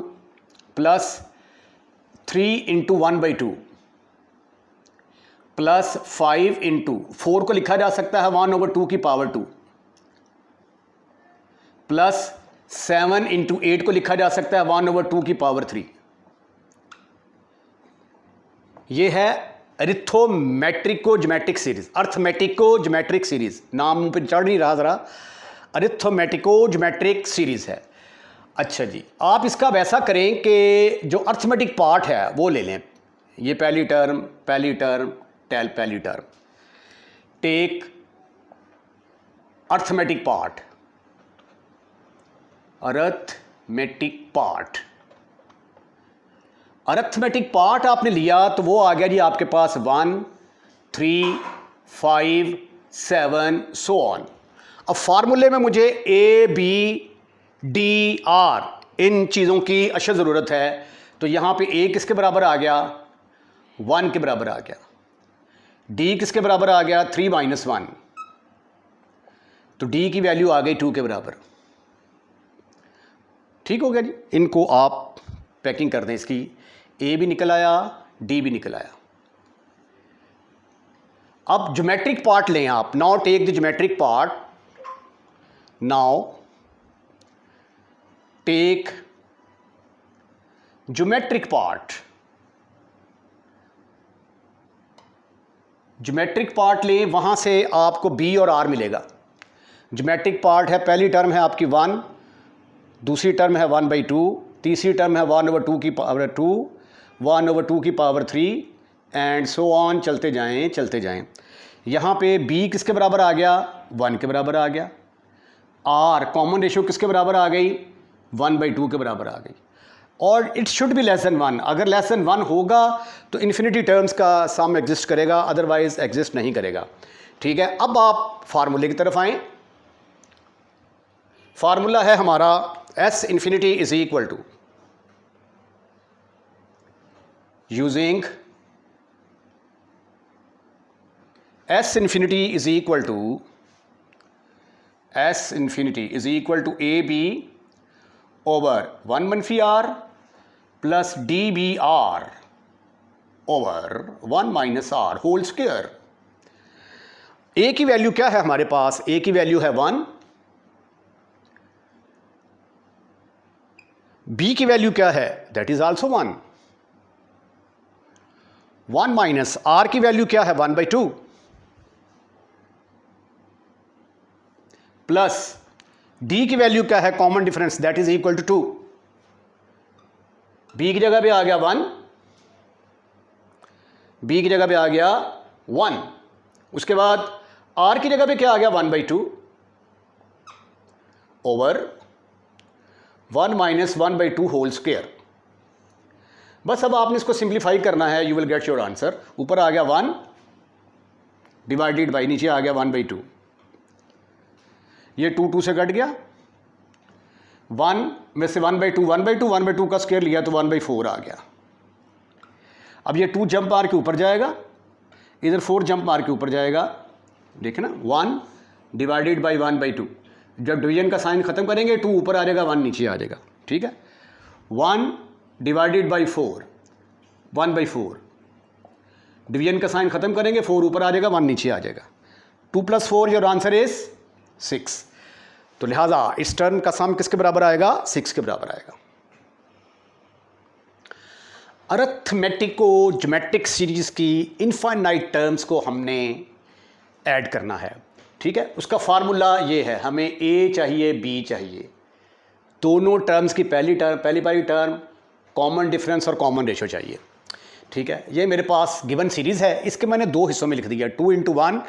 प्लस 3 इंटू 1/2 प्लस 5 इंटू 4 को लिखा जा सकता है 1/2 की पावर 2 प्लस 7 इंटू 8 को लिखा जा सकता है 1/2 की पावर 3। यह है arithmetico geometric series, arithmetico geometric series, नाम मुंह पे चढ़ नहीं रहा जरा, अरिथमेटिको ज्योमेट्रिक सीरीज है। अच्छा जी, आप इसका वैसा करें कि जो अर्थमेटिक पार्ट है वो ले लें, ये पहली टर्म पहली टर्म पहली term, take arithmetic part, arithmetic part, arithmetic part आपने लिया तो वो आ गया जी आपके पास 1 3 5 7 सो ऑन। अब फार्मूले में मुझे ए बी डी आर इन चीज़ों की अशद ज़रूरत है, तो यहाँ पे ए किसके बराबर आ गया, 1 के बराबर आ गया, डी किसके बराबर आ गया, 3 - 1, तो डी की वैल्यू आ गई 2 के बराबर। ठीक हो गया जी, इनको आप पैकिंग कर दें, इसकी ए भी निकल आया, डी भी निकल आया। अब ज्योमेट्रिक पार्ट लें आप, now take the geometric part, now take geometric part, geometric part लें, वहां से आपको बी और आर मिलेगा। ज्योमेट्रिक पार्ट है, पहली टर्म है आपकी 1, दूसरी टर्म है 1/2, तीसरी टर्म है 1/2 की पावर 2, 1/2 की पावर 3 एंड सो ऑन, चलते जाएं चलते जाएं। यहाँ पे b किसके बराबर आ गया, 1 के बराबर आ गया, r कॉमन रेशियो किसके बराबर आ गई, 1/2 के बराबर आ गई, और it should be less than 1। अगर लेस देन 1 होगा तो इन्फिनिटी टर्म्स का सम एग्जिस्ट करेगा, अदरवाइज एग्जिस्ट नहीं करेगा। ठीक है, अब आप फार्मूले की तरफ आएँ। फार्मूला है हमारा S infinity is equal to, using S infinity is equal to AB over 1 मनफी R plus DBR over 1 minus R whole square. A की वैल्यू क्या है हमारे पास, A की वैल्यू है 1, B की वैल्यू क्या है, that is also 1, 1 minus R की वैल्यू क्या है 1/2 प्लस D की वैल्यू क्या है, common difference, that is equal to 2। B की जगह पे आ गया 1, B की जगह पे आ गया 1, उसके बाद R की जगह पे क्या आ गया 1/2 ओवर 1 माइनस 1/2 होल स्क्वायर। बस अब आपने इसको सिंप्लीफाई करना है, you will get your answer. ऊपर आ गया 1 डिवाइडेड बाई, नीचे आ गया 1/2, ये 2 से कट गया, 1 में से 1/2 का स्क्वायर लिया तो 1/4 आ गया। अब ये 2 जंप मार के ऊपर जाएगा, इधर 4 जंप मार के ऊपर जाएगा, देखे ना, 1 डिवाइडेड बाई 1/2। जब डिवीजन का साइन खत्म करेंगे 2 ऊपर आ जाएगा, 1 नीचे आ जाएगा। ठीक है, 1 डिवाइडेड बाई 4, 1/4, डिवीजन का साइन खत्म करेंगे 4 ऊपर आ जाएगा, 1 नीचे आ जाएगा। 2 + 4 योर आंसर इज 6। तो लिहाजा इस टर्म का सम किसके बराबर आएगा, 6 के बराबर आएगा। अरिथमेटिको ज्योमेट्रिक सीरीज की इनफाइनाइट टर्म्स को हमने ऐड करना है। ठीक है, उसका फार्मूला ये है, हमें A चाहिए B चाहिए, दोनों टर्म्स की पहली टर्म कॉमन डिफरेंस और कॉमन रेशो चाहिए। ठीक है, ये मेरे पास गिवन सीरीज़ है, इसके मैंने दो हिस्सों में लिख दिया, 2 × 1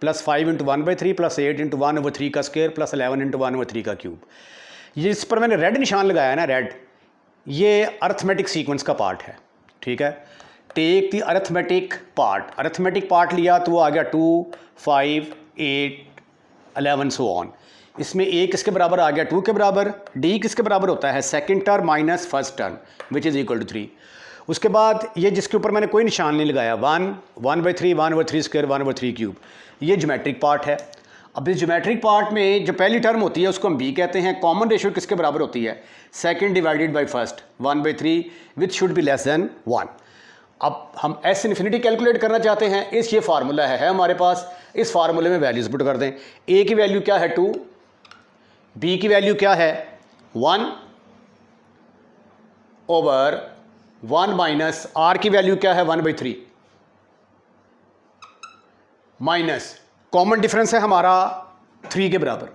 प्लस 5 × 1/3 प्लस 8 × 1/3 का स्क्वायर प्लस 11 × 1/3 का क्यूब। ये इस पर मैंने रेड निशान लगाया ना, रेड, ये अर्थमेटिक सीक्वेंस का पार्ट है। ठीक है, टेक द अर्थमेटिक पार्ट लिया तो वो आ गया 2, 5, 8, 11 सो ऑन। इसमें a किसके बराबर आ गया, 2 के बराबर। d किसके बराबर होता है, second term minus first term which is equal to 3। उसके बाद ये जिसके ऊपर मैंने कोई निशान नहीं लगाया, 1/3 1/3 स्क्वायर 1/3 क्यूब, ये ज्योमेट्रिक पार्ट है। अब इस ज्योमेट्रिक पार्ट में जो पहली टर्म होती है उसको हम b कहते हैं। कॉमन रेशियो किसके बराबर होती है, second divided by first 1/3 which should be less than 1। अब हम s इन्फिनिटी कैलकुलेट करना चाहते हैं, ये फार्मूला है हमारे पास, इस फार्मूले में वैल्यूज पुट कर दें। a की वैल्यू क्या है 2, b की वैल्यू क्या है 1 ओवर 1 माइनस r की वैल्यू क्या है 1/3 माइनस कॉमन डिफरेंस है हमारा 3 के बराबर।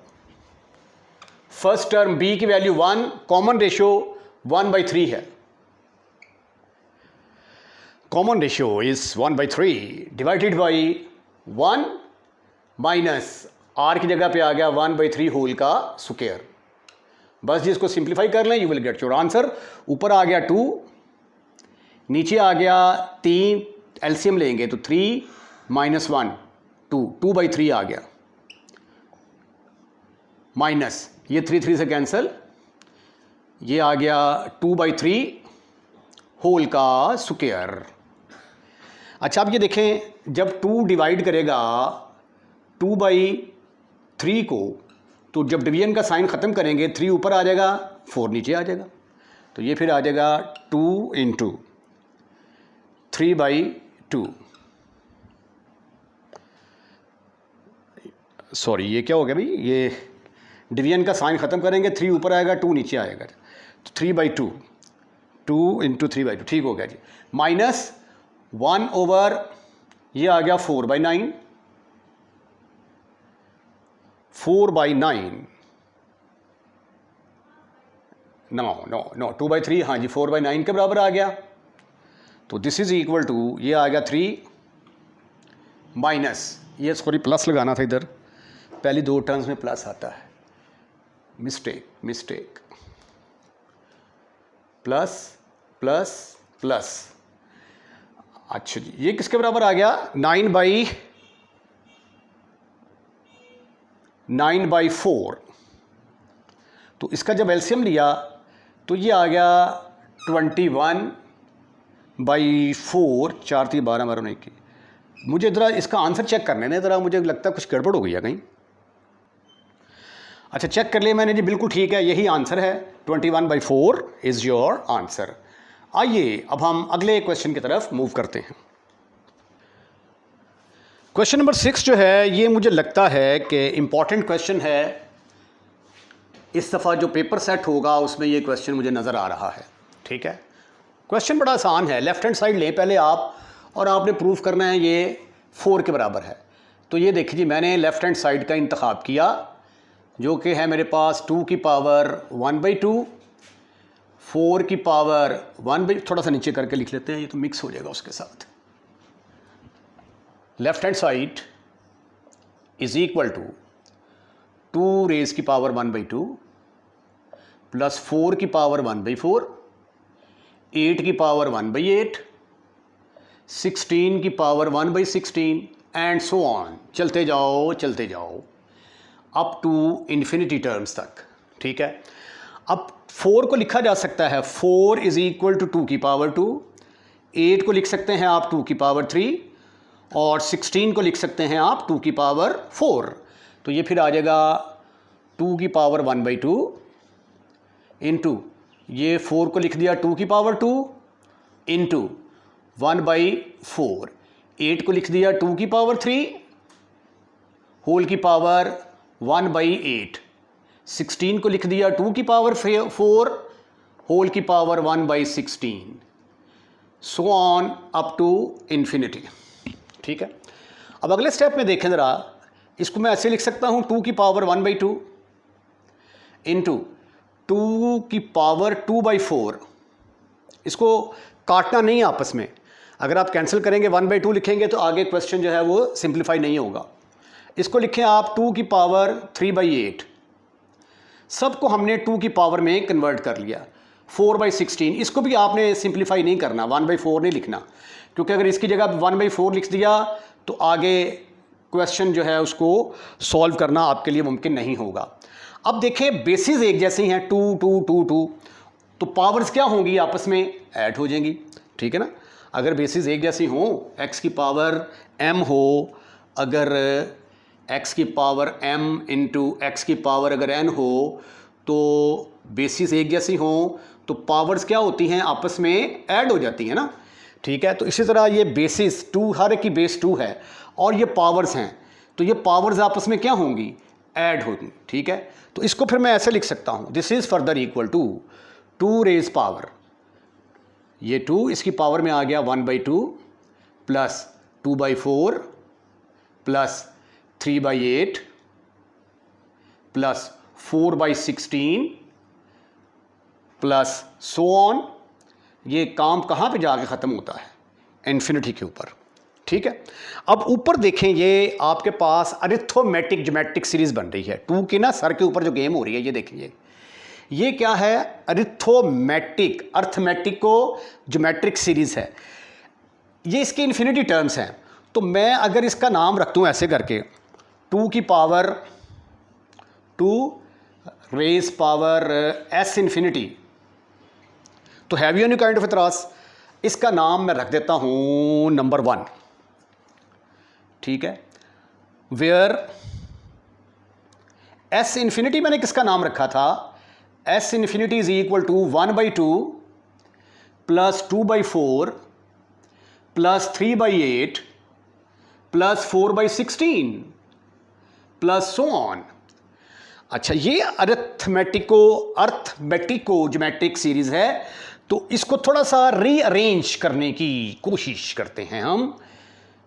फर्स्ट टर्म b की वैल्यू 1, कॉमन रेशियो 1/3 है। Common ratio is 1/3 divided by 1 minus r की जगह पे आ गया 1/3 होल का स्क्वायर। बस जिसको सिंप्लीफाई कर लें, you will get your answer. ऊपर आ गया 2, नीचे आ गया 3, एलसीएम लेंगे तो 3 माइनस 1 2/3 आ गया, माइनस ये 3 से कैंसिल, ये आ गया 2/3 होल का स्क्वायर। अच्छा, अब ये देखें, जब 2 डिवाइड करेगा 2/3 को, तो जब डिवीजन का साइन ख़त्म करेंगे 3 ऊपर आ जाएगा, 4 नीचे आ जाएगा, तो ये फिर आ जाएगा 2 × 3/2। सॉरी, ये क्या हो गया भाई, ये डिवीजन का साइन ख़त्म करेंगे, 3 ऊपर आएगा 2 नीचे आएगा, तो 3/2, 2 × 3/2, ठीक हो गया जी। माइनस 1 ओवर ये आ गया 4/9, 4/9 नो 2/3, हाँ जी 4/9 के बराबर आ गया। तो दिस इज इक्वल टू, ये आ गया 3 माइनस, ये सॉरी प्लस लगाना था इधर, पहली दो टर्म्स में प्लस आता है, मिस्टेक, प्लस प्लस प्लस। अच्छा जी, ये किसके बराबर आ गया 9/4। तो इसका जब एलसीएम लिया तो ये आ गया 21/4, 4 3 12 12 21। मुझे ज़रा इसका आंसर चेक करने दें ज़रा, मुझे लगता है कुछ गड़बड़ हो गई है कहीं। अच्छा, चेक कर लिया मैंने जी, बिल्कुल ठीक है, यही आंसर है, 21/4 इज़ योर आंसर। आइए अब हम अगले क्वेश्चन की तरफ मूव करते हैं। क्वेश्चन नंबर 6 जो है, ये मुझे लगता है कि इम्पॉर्टेंट क्वेश्चन है। इस दफ़ा जो पेपर सेट होगा उसमें ये क्वेश्चन मुझे नज़र आ रहा है। ठीक है, क्वेश्चन बड़ा आसान है। लेफ्ट हैंड साइड लें पहले आप, और आपने प्रूफ करना है ये 4 के बराबर है। तो ये देखिए जी, मैंने लेफ्ट हैंड साइड का इंतखाब किया, जो कि है मेरे पास 2 की पावर 1/2, 4 की पावर 1/, थोड़ा सा नीचे करके लिख लेते हैं, ये तो मिक्स हो जाएगा उसके साथ। Left hand side is equal to 2 raise की पावर 1/2 प्लस 4 की पावर 1/4, 8 की पावर 1/8, 16 की पावर 1/16 एंड सो ऑन, चलते जाओ अप टू इन्फिनिटी टर्म्स तक। ठीक है, अब 4 को लिखा जा सकता है 4 इज इक्वल टू 2 की पावर 2, 8 को लिख सकते हैं आप 2 की पावर 3, और 16 को लिख सकते हैं आप 2 की पावर 4। तो ये फिर आ जाएगा 2 की पावर 1/2 इंटू, ये 4 को लिख दिया 2 की पावर 2 इंटू 1/4, 8 को लिख दिया 2 की पावर 3 होल की पावर 1/8, 16 को लिख दिया 2 की पावर 4 होल की power 1/16, so on up to infinity. ठीक है, अब अगले स्टेप में देखें ज़रा, इसको मैं ऐसे लिख सकता हूँ 2 की पावर 1/2 इंटू 2 की पावर 2/4, इसको काटना नहीं है आपस में। अगर आप कैंसिल करेंगे 1/2 लिखेंगे तो आगे क्वेश्चन जो है वो सिंप्लीफाई नहीं होगा। इसको लिखें आप 2 की पावर 3/8, सबको हमने 2 की पावर में कन्वर्ट कर लिया। 4/16, इसको भी आपने सिंप्लीफाई नहीं करना, 1/4 नहीं लिखना, क्योंकि अगर इसकी जगह 1/4 लिख दिया तो आगे क्वेश्चन जो है उसको सॉल्व करना आपके लिए मुमकिन नहीं होगा। अब देखें बेसिस एक जैसे ही हैं, 2 2 2 2, तो पावर्स क्या होंगी आपस में ऐड हो जाएंगी, ठीक है ना। अगर बेसिस एक जैसी हो, x की पावर m हो, अगर x की पावर m इंटू एक्स की पावर अगर n हो, तो बेसिस एक जैसी हो तो पावर्स क्या होती हैं आपस में ऐड हो जाती हैं ना, ठीक है। तो इसी तरह ये बेसिस 2, हर एक की बेस 2 है और ये पावर्स हैं, तो ये पावर्स आपस में क्या होंगी, ऐड होंगी, ठीक है। तो इसको फिर मैं ऐसे लिख सकता हूँ, this is further equal to 2 raise power, ये 2 इसकी पावर में आ गया 1/2 plus 2/4 plus 3/8 plus 4/16 plus so on. ये काम कहाँ पे जाके ख़त्म होता है, इन्फिनिटी के ऊपर, ठीक है। अब ऊपर देखें, ये आपके पास अरिथमेटिक ज्योमेट्रिक सीरीज़ बन रही है। 2 की ना सर के ऊपर जो गेम हो रही है, ये देखिए, ये क्या है, अरिथमेटिक, अर्थमेटिक को ज्योमेट्रिक सीरीज़ है। ये इसके इन्फिनिटी टर्म्स हैं। तो मैं अगर इसका नाम रख दूँ ऐसे करके, 2 की power 2 raise power s infinity, तो have you any kind of एतराज़, इसका नाम मैं रख देता हूँ नंबर 1, ठीक है। वेयर s इन्फिनिटी मैंने किसका नाम रखा था, s infinity is equal to 1/2 plus 2/4 plus 3/8 plus 4/16 plus so on. अच्छा, ये अरिथमेटिको ज्योमेट्रिक सीरीज़ है, तो इसको थोड़ा सा रीअरेंज करने की कोशिश करते हैं हम।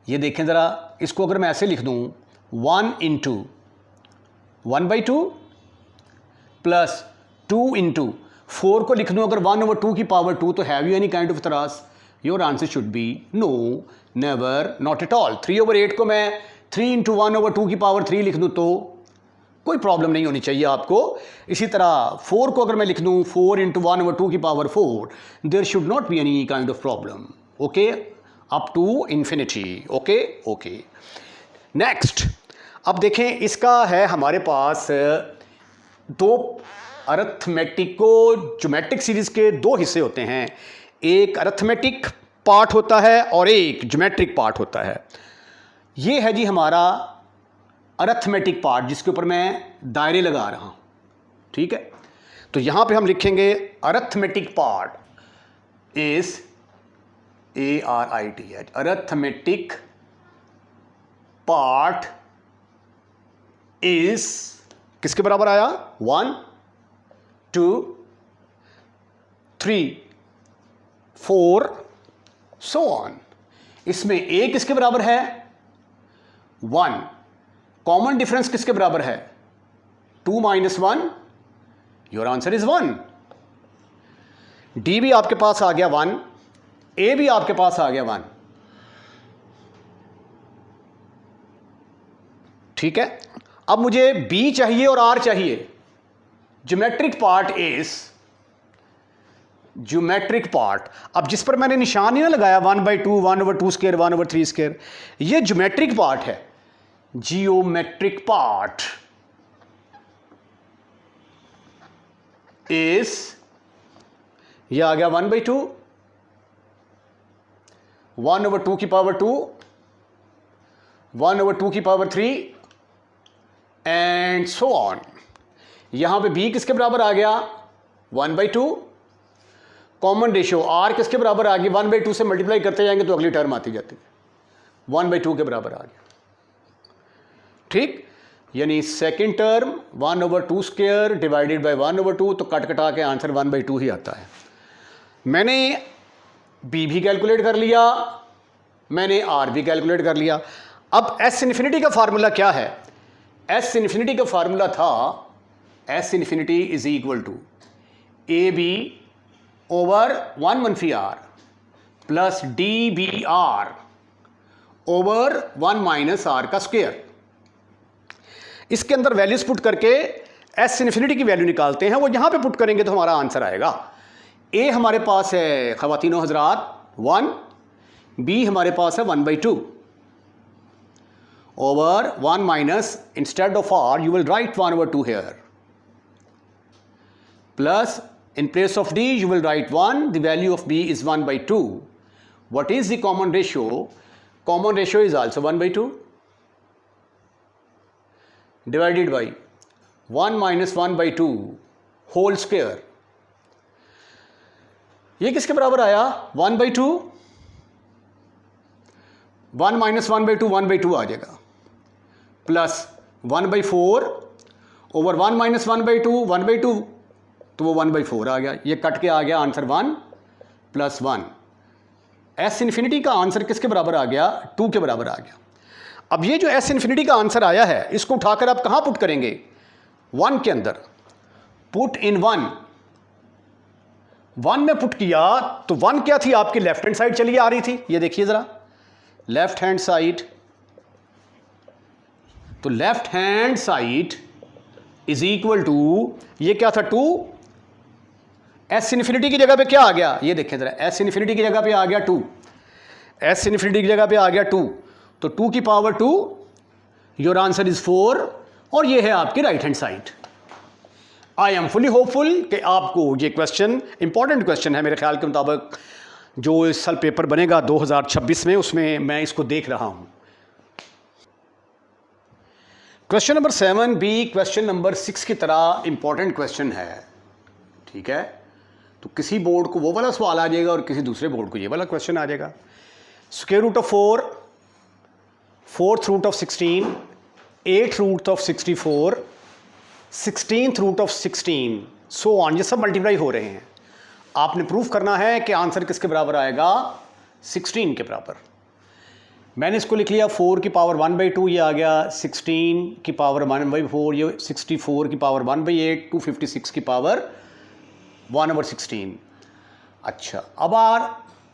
ये देखें ज़रा, इसको अगर मैं ऐसे लिख दूँ, 1 इंटू 1/2 प्लस 2 इंटू 4 को लिख दूँ अगर 1/2 की पावर 2, तो have you any kind of एतराज़, your answer should be no, never, not at all. 3/8 को मैं 3 इंटू 1/2 की पावर 3 लिख दूँ तो कोई प्रॉब्लम नहीं होनी चाहिए आपको। इसी तरह 4 को अगर मैं लिख दूँ 4 इंटू 1/2 की power 4, there should not be any kind of problem, okay, up to infinity, okay okay. Next, अब देखें, इसका है हमारे पास 2 अरिथमेटिको ज्योमेट्रिक सीरीज़ के 2 हिस्से होते हैं, एक अरिथमेटिक पार्ट होता है और एक ज्योमेट्रिक पार्ट होता है। ये है जी हमारा अरिथमेटिक पार्ट, जिसके ऊपर मैं दायरे लगा रहा हूँ, ठीक है। तो यहाँ पे हम लिखेंगे arithmetic part is ARITH, arithmetic part is किसके बराबर आया, 1 2 3 4 सो ऑन। इसमें a किसके बराबर है, 1, कॉमन डिफरेंस किसके बराबर है, 2 - 1, योर आंसर इज 1। d भी आपके पास आ गया 1, a भी आपके पास आ गया 1, ठीक है। अब मुझे b चाहिए और r चाहिए। Geometric part is geometric part, अब जिस पर मैंने निशान ही ना लगाया 1/2 1/2 स्क्वायर 1/3 स्क्वायर, ये ज्योमेट्रिक पार्ट है। जियोमेट्रिक पार्ट इज, ये आ गया 1/2 1/2 की पावर 2 1/2 की पावर 3 एंड सो ऑन। यहां पे b किसके बराबर आ गया, 1/2, कॉमन रेशियो r किसके बराबर आ गई, 1/2 से मल्टीप्लाई करते जाएंगे तो अगली टर्म आती जाती है, 1/2 के बराबर आ गया, ठीक। यानी second term 1/2 square divided by 1/2, तो कट कटा के आंसर 1/2 ही आता है। मैंने b भी कैलकुलेट कर लिया, मैंने r भी कैलकुलेट कर लिया। अब s इन्फिनिटी का फार्मूला क्या है, s इन्फिनिटी का फार्मूला था s infinity is equal to A B over 1 मनफी R plus D B are over 1 minus are का स्क्वायर। इसके अंदर वैल्यूज पुट करके एस इन्फिनिटी की वैल्यू निकालते हैं, वो यहां पे पुट करेंगे तो हमारा आंसर आएगा। ए हमारे पास है ख़वातीनो हजरात 1, बी हमारे पास है 1/2 over 1 minus, instead of R you will write 1/2 here, plus in place of d you will write 1, the value of b is 1/2. What is the common ratio? Common ratio is also 1/2 divided by 1 minus 1/2 whole square. ये किसके बराबर आया? 1/2, 1 minus 1/2 1/2 आ जाएगा, plus 1/4 over 1 minus 1/2 1/2, तो वो 1/4 आ गया। ये cut के आ गया आंसर 1 प्लस 1। एस इन्फिनिटी का आंसर किसके बराबर आ गया? 2 के बराबर आ गया। अब ये जो एस इन्फिनिटी का आंसर आया है, इसको उठाकर आप कहाँ पुट करेंगे? 1 के अंदर। पुट इन 1 में पुट किया तो 1 क्या थी आपकी? लेफ्ट हैंड साइड चलिए आ रही थी, ये देखिए ज़रा, लेफ्ट हैंड साइड। तो left hand side is equal to, ये क्या था? 2। एस इन्फिनिटी की जगह पे क्या आ गया? ये देखें जरा, एस इन्फिनिटी की जगह पे आ गया 2, एस इन्फिनिटी की जगह पे आ गया 2, तो 2 की पावर 2, योर आंसर इज 4, और ये है आपकी right hand side. I am fully hopeful कि आपको ये क्वेश्चन इंपॉर्टेंट क्वेश्चन है मेरे ख्याल के मुताबिक, जो इस साल पेपर बनेगा 2026 में, उसमें मैं इसको देख रहा हूं। क्वेश्चन नंबर 7 भी क्वेश्चन नंबर 6 की तरह इंपॉर्टेंट क्वेश्चन है, ठीक है। तो किसी बोर्ड को वो वाला सवाल आ जाएगा और किसी दूसरे बोर्ड को ये वाला क्वेश्चन आ जाएगा। Square root of 4, 4th root of 16, 8th root of 64, 16th root of 16, so on, ये सब मल्टीप्लाई हो रहे हैं। आपने प्रूफ करना है कि आंसर किसके बराबर आएगा? 16 के बराबर। मैंने इसको लिख लिया 4 की पावर 1/2, ये आ गया 16 की पावर 1/4, ये 64 की पावर 1/8, 256 की पावर 1/16। अच्छा, अब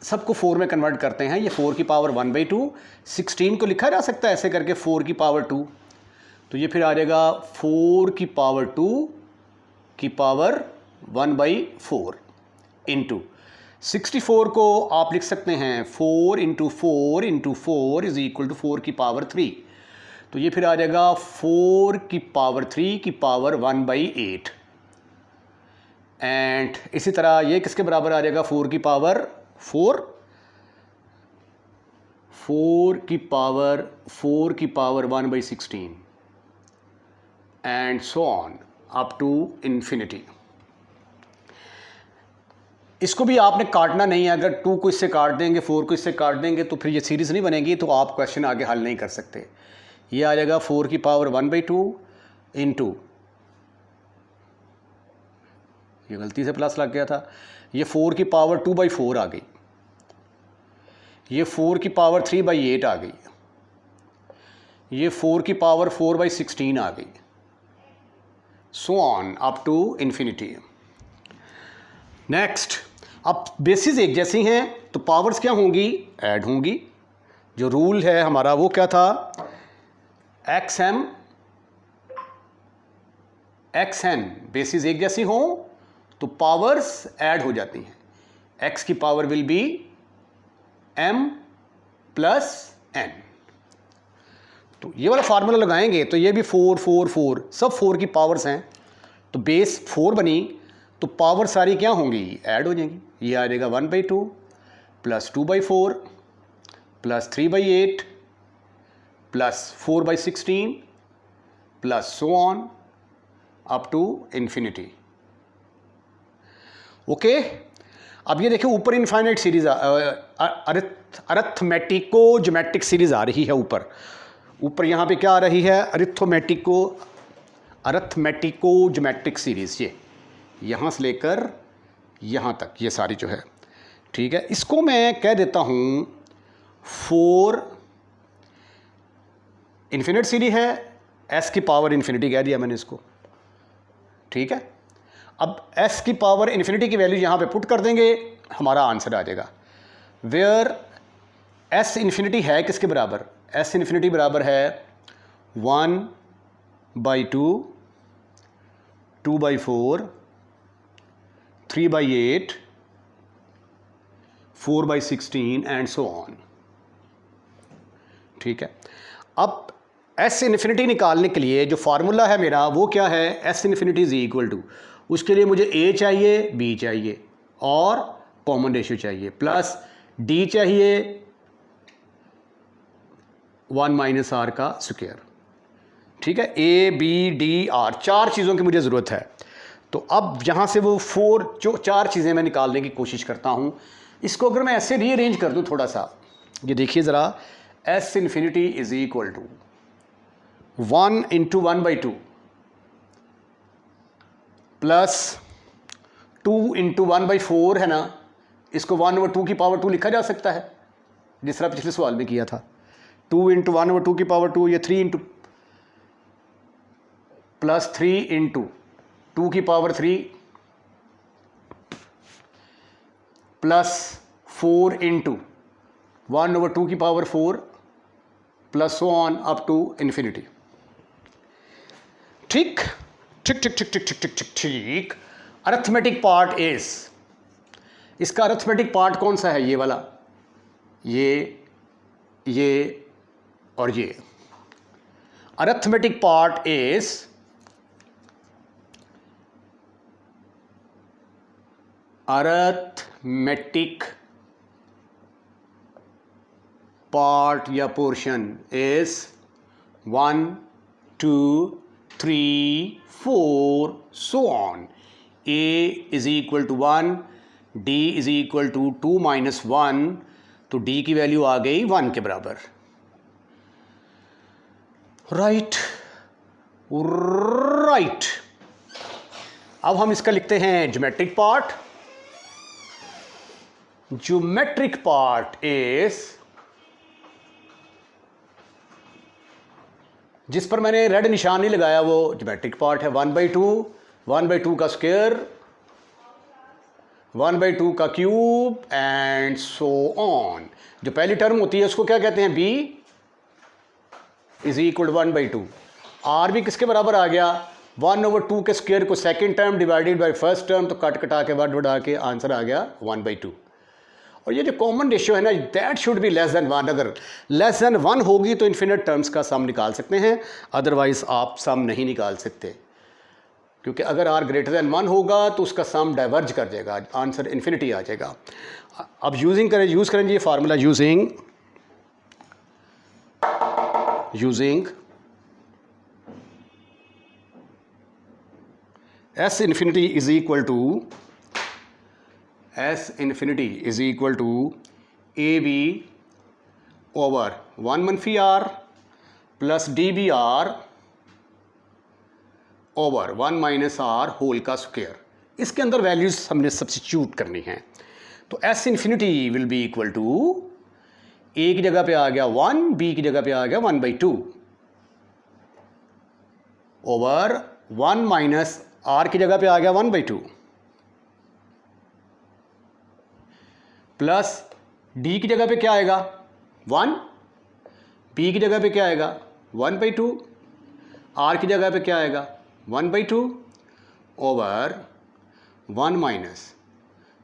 सबको 4 में कन्वर्ट करते हैं। ये 4 की पावर 1/2, 16 को लिखा जा सकता है ऐसे करके 4 की पावर 2, तो ये फिर आ जाएगा 4 की पावर 2 की पावर 1/4 इंटू 64 को आप लिख सकते हैं 4 into 4 into 4 is equal to 4 की पावर 3, तो ये फिर आ जाएगा 4 की पावर 3 की पावर 1/8। एंड इसी तरह ये किसके बराबर आ जाएगा? 4 की पावर 4, 4 की power 1/16 and so on up to infinity. इसको भी आपने काटना नहीं है, अगर 2 को इससे काट देंगे, 4 को इससे काट देंगे तो फिर ये सीरीज़ नहीं बनेगी, तो आप क्वेश्चन आगे हल नहीं कर सकते। ये आ जाएगा 4 की पावर 1/2 इंटू, ये गलती से प्लस लग गया था, ये 4 की पावर 2/4 आ गई, ये 4 की पावर 3/8 आ गई, ये 4 की पावर 4/16 आ गई, so on up to infinity. Next, अब बेसिस एक जैसी हैं तो पावर्स क्या होंगी? ऐड होंगी। जो रूल है हमारा वो क्या था? XM XN, बेसिस एक जैसी हों तो पावर्स ऐड हो जाती हैं। x की power will be m plus n। तो ये वाला फार्मूला लगाएंगे तो ये भी 4 4 4 सब 4 की पावर्स हैं, तो बेस 4 बनी तो पावर सारी क्या होंगी? ऐड हो जाएंगी। ये आ जाएगा 1/2 plus 2/4 plus 3/8 plus 4/16 plus so on up to infinity. Okay, अब ये देखिए ऊपर infinite series arithmetico geometric series आ रही है। ऊपर यहाँ पे क्या आ रही है? अरिथमेटिको ज्योमेट्रिक सीरीज, ये यहाँ से लेकर यहाँ तक ये सारी जो है, ठीक है। इसको मैं कह देता हूँ 4 इन्फिनिट सीरीज है, s की पावर इन्फिनिटी कह दिया मैंने इसको, ठीक है। अब s की पावर इन्फिनिटी की वैल्यू यहाँ पे पुट कर देंगे, हमारा आंसर आ जाएगा। वेयर s इन्फिनिटी है किसके बराबर? s इन्फिनिटी बराबर है 1/2, 2/4, 3/8, 4/16 एंड सो ऑन। ठीक है, अब s इन्फिनिटी निकालने के लिए जो फार्मूला है मेरा वो क्या है? s infinity is equal to, उसके लिए मुझे a चाहिए, b चाहिए और कॉमन रेशियो चाहिए, प्लस d चाहिए 1 माइनस r का स्क्वायर। ठीक है, a b d r, चार चीज़ों की मुझे ज़रूरत है। तो अब यहाँ से वो जो चार चीज़ें मैं निकालने की कोशिश करता हूँ। इसको अगर मैं ऐसे रीअरेंज कर दूँ थोड़ा सा, ये देखिए ज़रा, s infinity is equal to 1 into 1/2 plus 2 into 1/4 है ना, इसको 1/2 की पावर 2 लिखा जा सकता है, जिस तरह पिछले सवाल में किया था। 2 इंटू 1/2 की पावर 2, ये 3 इंटू प्लस 3 इंटू 2 की पावर 3 प्लस 4 इंटू 1/2 की power 4 plus so on up to infinity. ठीक ठीक ठीक ठीक ठीक ठीक ठीक ठीक ठीक। अरिथमेटिक पार्ट इज, इसका अरिथमेटिक पार्ट कौन सा है? ये वाला, ये और ये। Arithmetic part is arithmetic part या portion is 1 2 3 4 so on. a is equal to 1, d is equal to 2 minus 1, तो d की वैल्यू आ गई 1 के बराबर। Right right. अब हम इसका लिखते हैं geometric part. Geometric part is, जिस पर मैंने रेड निशान नहीं लगाया वो ज्योमेट्रिक पार्ट है 1/2, 1/2 का स्क्वायर, 1/2 का क्यूब एंड सो ऑन। जो पहली टर्म होती है उसको क्या कहते हैं? b is equal 1/2। r भी किसके बराबर आ गया? 1/2 के स्क्वायर को second term divided by first term, तो कट कटा के वर्ड बढ़ा के आंसर आ गया 1/2। और ये जो कॉमन रेशियो है ना, that should be less than 1। अगर लेस देन 1 होगी तो इन्फिनिट टर्म्स का सम निकाल सकते हैं, अदरवाइज आप सम नहीं निकाल सकते, क्योंकि अगर r ग्रेटर देन 1 होगा तो उसका सम डाइवर्ज कर जाएगा, आंसर इन्फिनिटी आ जाएगा। अब यूज़ करेंगे ये formula using s infinity is equal to ab over 1 मनफी r plus dbr over 1 minus r whole का स्क्वायर। इसके अंदर वैल्यूज हमने सब्स्टिट्यूट करनी है, तो s infinity will be equal to, a की जगह पे आ गया 1, b की जगह पे आ गया 1/2 ओवर 1 माइनस r की जगह पे आ गया 1/2 प्लस d की जगह पे क्या आएगा 1, b की जगह पे क्या आएगा 1/2, r की जगह पे क्या आएगा 1/2 ओवर 1 माइनस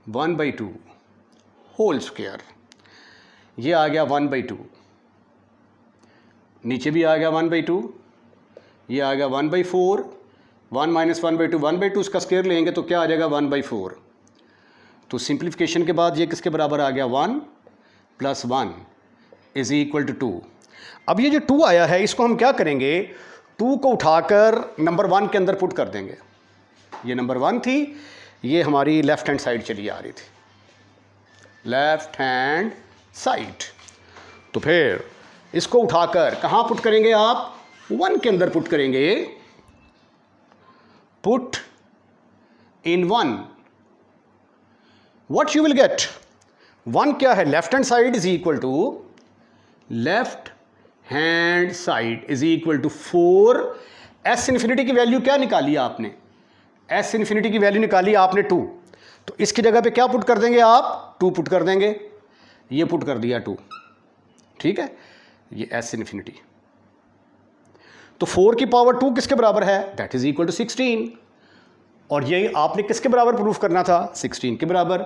1/2 होल स्क्वायर। ये आ गया 1/2, नीचे भी आ गया 1/2, ये आ गया 1/4, 1 माइनस 1/2, 1/2 उसका स्क्वायर लेंगे तो क्या आ जाएगा 1/4। तो सिंप्लीफिकेशन के बाद ये किसके बराबर आ गया 1 प्लस 1 इज इक्वल टू 2। अब ये जो 2 आया है इसको हम क्या करेंगे, 2 को उठाकर नंबर 1 के अंदर पुट कर देंगे। ये नंबर 1 थी, ये हमारी लेफ्ट हैंड साइड चली आ रही थी, लेफ्ट हैंड साइड। तो फिर इसको उठाकर कहाँ पुट करेंगे आप, 1 के अंदर पुट करेंगे। Put in 1, what you will get, 1 क्या है, left hand side is equal to, left hand side is equal to 4। s infinity की वैल्यू क्या निकाली आपने एस इन्फिनिटी की वैल्यू निकाली आपने 2, तो इसकी जगह पे क्या पुट कर देंगे आप? 2 पुट कर देंगे, ये पुट कर दिया 2, ठीक है, ये एस इन्फिनिटी। तो 4 की पावर 2 किसके बराबर है? That is equal to 16। और ये आपने किसके बराबर प्रूफ करना था? 16 के बराबर,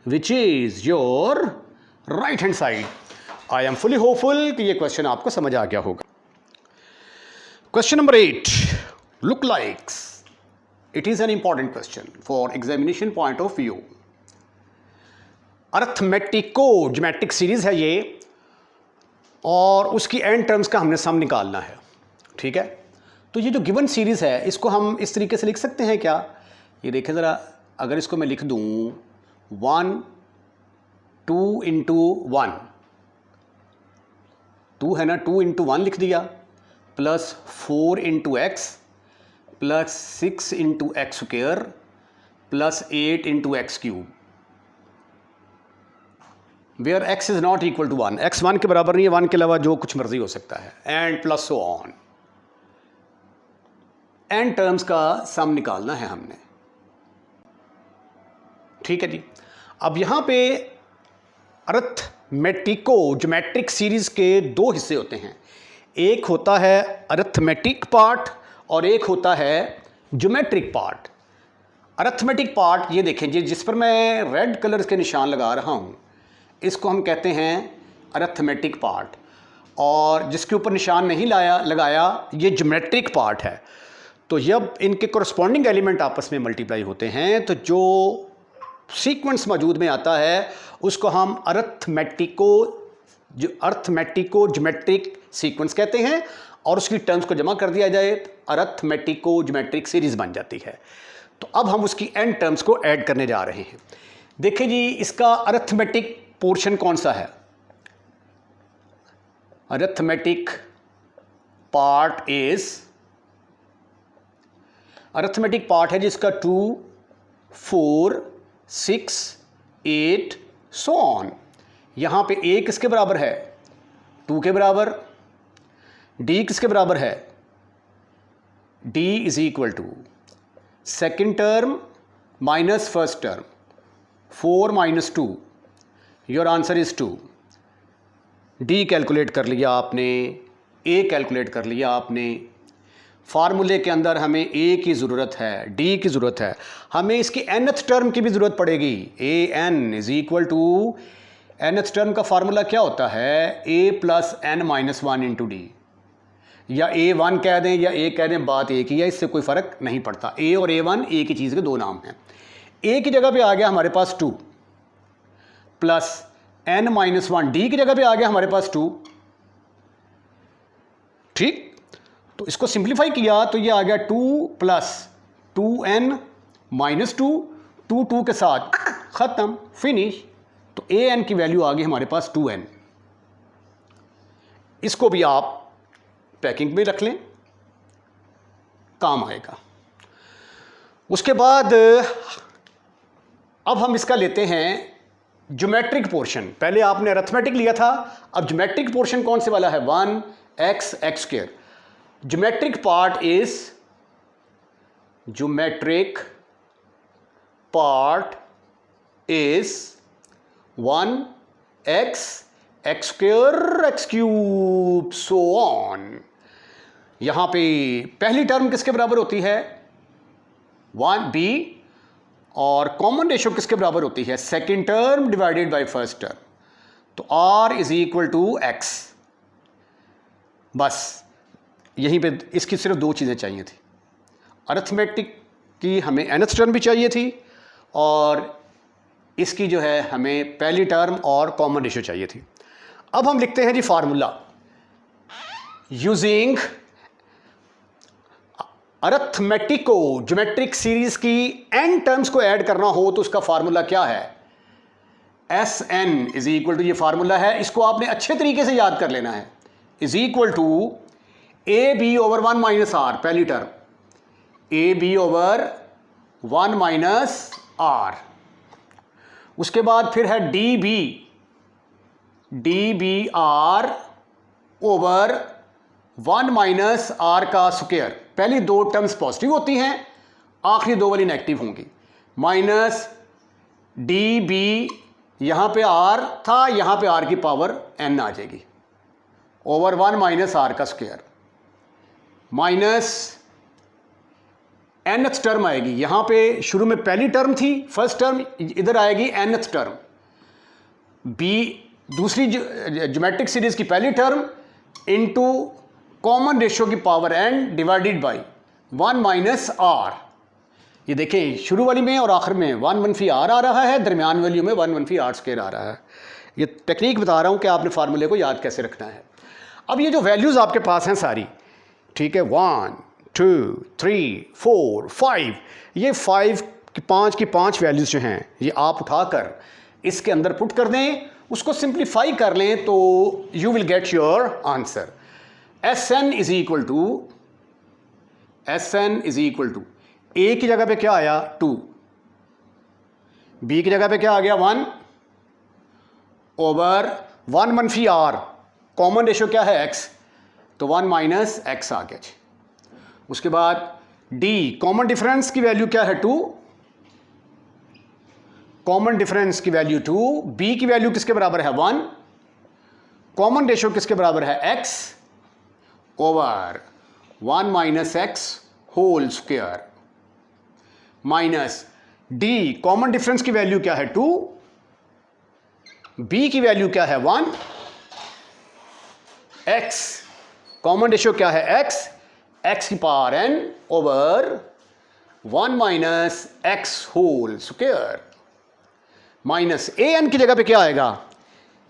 which is your right hand side. I am fully hopeful कि ये क्वेश्चन आपको समझ आ गया होगा। Question number 8 look likes it is an important question for examination point of view. अर्थमेटिको geometric series है ये, और उसकी एंड टर्म्स का हमने सम निकालना है, ठीक है। तो ये जो गिवन सीरीज है इसको हम इस तरीके से लिख सकते हैं क्या? ये देखें ज़रा, अगर इसको मैं लिख दूं 1 2 इंटू 1, 2 है ना, 2 इंटू 1 लिख दिया, plus 4 into X plus 6 into X square plus 8 into X cube, where X is not equal to 1, X 1 के बराबर नहीं है, 1 के अलावा जो कुछ मर्जी हो सकता है, and plus so on. And terms का सम निकालना है हमने, ठीक है जी। अब यहां पे अरिथमेटिको ज्योमेट्रिक सीरीज के 2 हिस्से होते हैं, एक होता है अरिथमेटिक पार्ट और एक होता है ज्योमेट्रिक पार्ट। अरिथमेटिक पार्ट ये देखें जी, जिस पर मैं रेड कलर के निशान लगा रहा हूं, इसको हम कहते हैं अरिथमेटिक पार्ट, और जिसके ऊपर निशान नहीं लगाया ये ज्योमेट्रिक पार्ट है। तो जब इनके कोरस्पॉन्डिंग एलिमेंट आपस में मल्टीप्लाई होते हैं तो जो सीक्वेंस मौजूद में आता है उसको हम अरिथमेटिको ज्योमेट्रिक सीक्वेंस कहते हैं, और उसकी टर्म्स को जमा कर दिया जाए अरिथमेटिको ज्योमेट्रिक सीरीज बन जाती है। तो अब हम उसकी एंड टर्म्स को ऐड करने जा रहे हैं। देखिए जी, इसका अरिथमेटिक पोर्शन कौन सा है? अरिथमेटिक पार्ट है जिसका 2 4 6 8 सो ऑन। यहां पे a किसके बराबर है? 2 के बराबर। d किसके बराबर है? d is equal to second term minus first term, 4 minus 2, your answer is 2। d calculate कर लिया आपने, a कैलकुलेट कर लिया आपने। फार्मूले के अंदर हमें a की ज़रूरत है, d की ज़रूरत है, हमें इसकी nth टर्म की भी ज़रूरत पड़ेगी। an is equal to nth term का फार्मूला क्या होता है? a plus n minus 1 into D, या a1 कह दें या a कह दें, बात एक ही है, इससे कोई फ़र्क नहीं पड़ता। a और a1 एक ही चीज़ के 2 नाम हैं। a की जगह पे आ गया हमारे पास 2 प्लस n माइनस 1, d की जगह पे आ गया हमारे पास 2, ठीक। तो इसको सिंप्लीफाई किया तो ये आ गया 2 प्लस 2n माइनस 2, 2 के साथ ख़त्म, फिनिश। तो an की वैल्यू आ गई हमारे पास 2n। इसको भी आप पैकिंग में रख लें, काम आएगा। उसके बाद अब हम इसका लेते हैं ज्योमेट्रिक पोर्शन। पहले आपने अरिथमेटिक लिया था, अब ज्योमेट्रिक पोर्शन कौन से वाला है? 1x x square. Geometric part is 1x x square x cube so on. यहां पे पहली टर्म किसके बराबर होती है? 1b, और कॉमन रेशियो किसके बराबर होती है? Second term divided by first term. तो r is equal to x। बस यहीं पे इसकी सिर्फ 2 चीज़ें चाहिए थी, अरिथमेटिक की हमें nth टर्म भी चाहिए थी, और इसकी जो है हमें पहली टर्म और कॉमन रेशियो चाहिए थी। अब हम लिखते हैं जी फार्मूला, यूजिंग अरिथमेटिको ज्योमेट्रिक सीरीज की एन टर्म्स को ऐड करना हो तो उसका फार्मूला क्या है? Sn इज इक्वल टू, ये फार्मूला है, इसको आपने अच्छे तरीके से याद कर लेना है, is equal to AB over 1 minus r, पहली term AB over 1 minus r. उसके बाद फिर है DB r over 1 minus are का स्क्वायर। पहली 2 टर्म्स पॉजिटिव होती हैं आखिरी दो वाली नेगेटिव होंगी, माइनस डी बी, यहाँ पे आर था, यहाँ पे आर की पावर एन आ जाएगी, ओवर 1 माइनस आर का स्क्वायर, माइनस nth टर्म आएगी, यहाँ पे शुरू में पहली टर्म थी फर्स्ट टर्म, इधर आएगी nth टर्म, बी दूसरी ज्योमेट्रिक सीरीज की पहली टर्म इनटू कॉमन रेशियो की power n divided by 1 minus R. ये देखें शुरू वाली में और आखिर में 1/(r) आ रहा है, दरमियान वाली में 1/(r² आ रहा है। ये टेक्निक बता रहा हूँ कि आपने फार्मूले को याद कैसे रखना है। अब ये जो वैल्यूज़ आपके पास हैं सारी, ठीक है, 1 2 3 4 5, ये 5 की 5 वैल्यूज़ जो हैं ये आप उठाकर इसके अंदर पुट कर दें, उसको सिंप्लीफाई कर लें तो you will get your answer. Sn is equal to ए की जगह पे क्या आया 2, बी की जगह पे क्या आ गया 1 ओवर 1/(r), कॉमन रेशियो क्या है x, तो 1 माइनस x आ गया जी। उसके बाद d, कॉमन डिफरेंस की वैल्यू क्या है 2, कॉमन डिफरेंस की वैल्यू 2, b की वैल्यू किसके बराबर है 1, कॉमन रेशियो किसके बराबर है x over 1 minus x whole square, minus d, common difference की वैल्यू क्या है 2, b की वैल्यू क्या है 1, x, कॉमन रेशियो क्या है x की power n over 1 minus x whole square, minus an की जगह पे क्या आएगा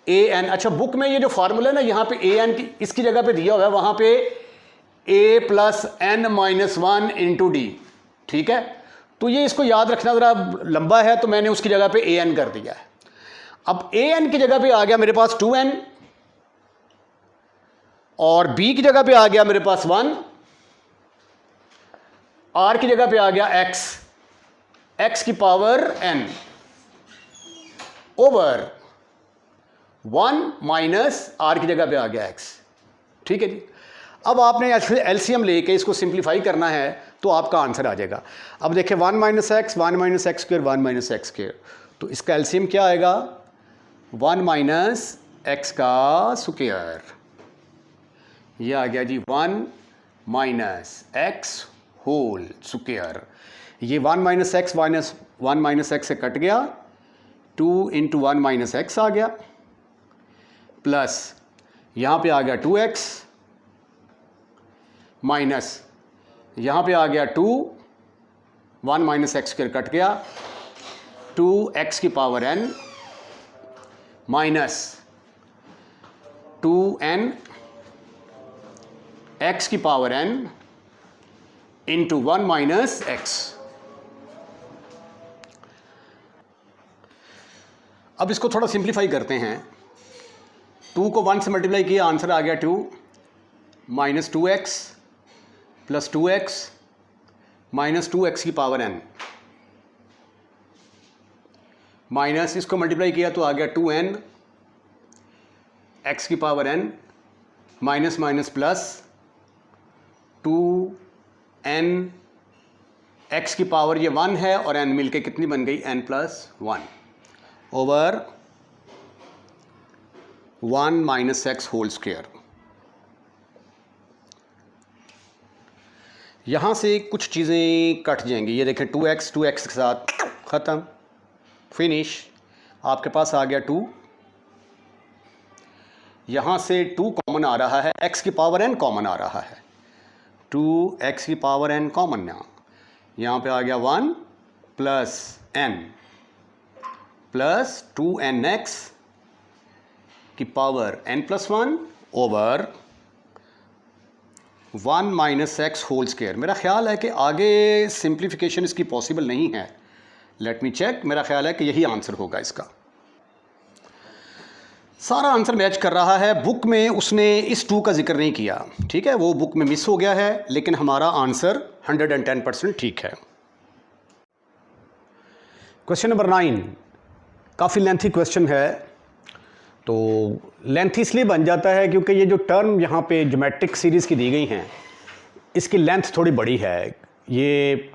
an। अच्छा बुक में ये जो फार्मूला है ना, यहाँ पे an की इसकी जगह पे दिया हुआ है, वहाँ पे a plus n minus 1 into D, ठीक है। तो ये इसको याद रखना ज़रा लंबा है, तो मैंने उसकी जगह पे an कर दिया है। अब an की जगह पे आ गया मेरे पास 2n और b की जगह पे आ गया मेरे पास 1, r की जगह पे आ गया x की power n over 1 minus r की जगह पे आ गया x, ठीक है जी। अब आपने एलसीएम लेके इसको सिंप्लीफाई करना है तो आपका आंसर आ जाएगा। अब देखिए 1 minus x, 1 minus x square, 1 minus x square, तो इसका एलसीएम क्या आएगा 1 माइनस x का स्क्वायर, ये आ गया जी 1 माइनस x होल स्क्वायर। ये 1 minus x minus 1 minus x से कट गया, 2 इंटू 1 माइनस x आ गया, प्लस यहाँ पे आ गया 2x माइनस यहाँ पे आ गया 2, 1 माइनस x स्क्वायर कट गया, 2x की power n minus 2n x की power n into 1 minus x। अब इसको थोड़ा सिंप्लीफाई करते हैं, 2 को 1 से मल्टीप्लाई किया, आंसर आ गया 2 minus 2x plus 2x minus 2x की पावर n, माइनस इसको मल्टीप्लाई किया तो आ गया 2n x की power n minus minus plus 2n x की पावर ये 1 है और n मिलके कितनी बन गई n plus 1 over 1 minus x whole square. यहाँ से कुछ चीज़ें कट जाएंगी, ये देखें 2x के साथ ख़त्म, फिनिश। आपके पास आ गया 2, यहाँ से 2 कॉमन आ रहा है, x की पावर n कॉमन आ रहा है, 2x की पावर n कॉमन, यहाँ पे आ गया 1 प्लस n प्लस 2nx की power n plus 1 over 1 minus x whole square. मेरा ख्याल है कि आगे सिंप्लीफिकेशन इसकी पॉसिबल नहीं है, लेट मी चेक। मेरा ख्याल है कि यही आंसर होगा इसका। सारा आंसर मैच कर रहा है। बुक में उसने इस 2 का जिक्र नहीं किया, ठीक है, वो बुक में मिस हो गया है, लेकिन हमारा आंसर 110% ठीक है। क्वेश्चन नंबर 9 काफ़ी लेंथी क्वेश्चन है। तो लेंथ इसलिए बन जाता है क्योंकि ये जो टर्म यहाँ पे ज्योमेट्रिक सीरीज़ की दी गई हैं, इसकी लेंथ थोड़ी बड़ी है। ये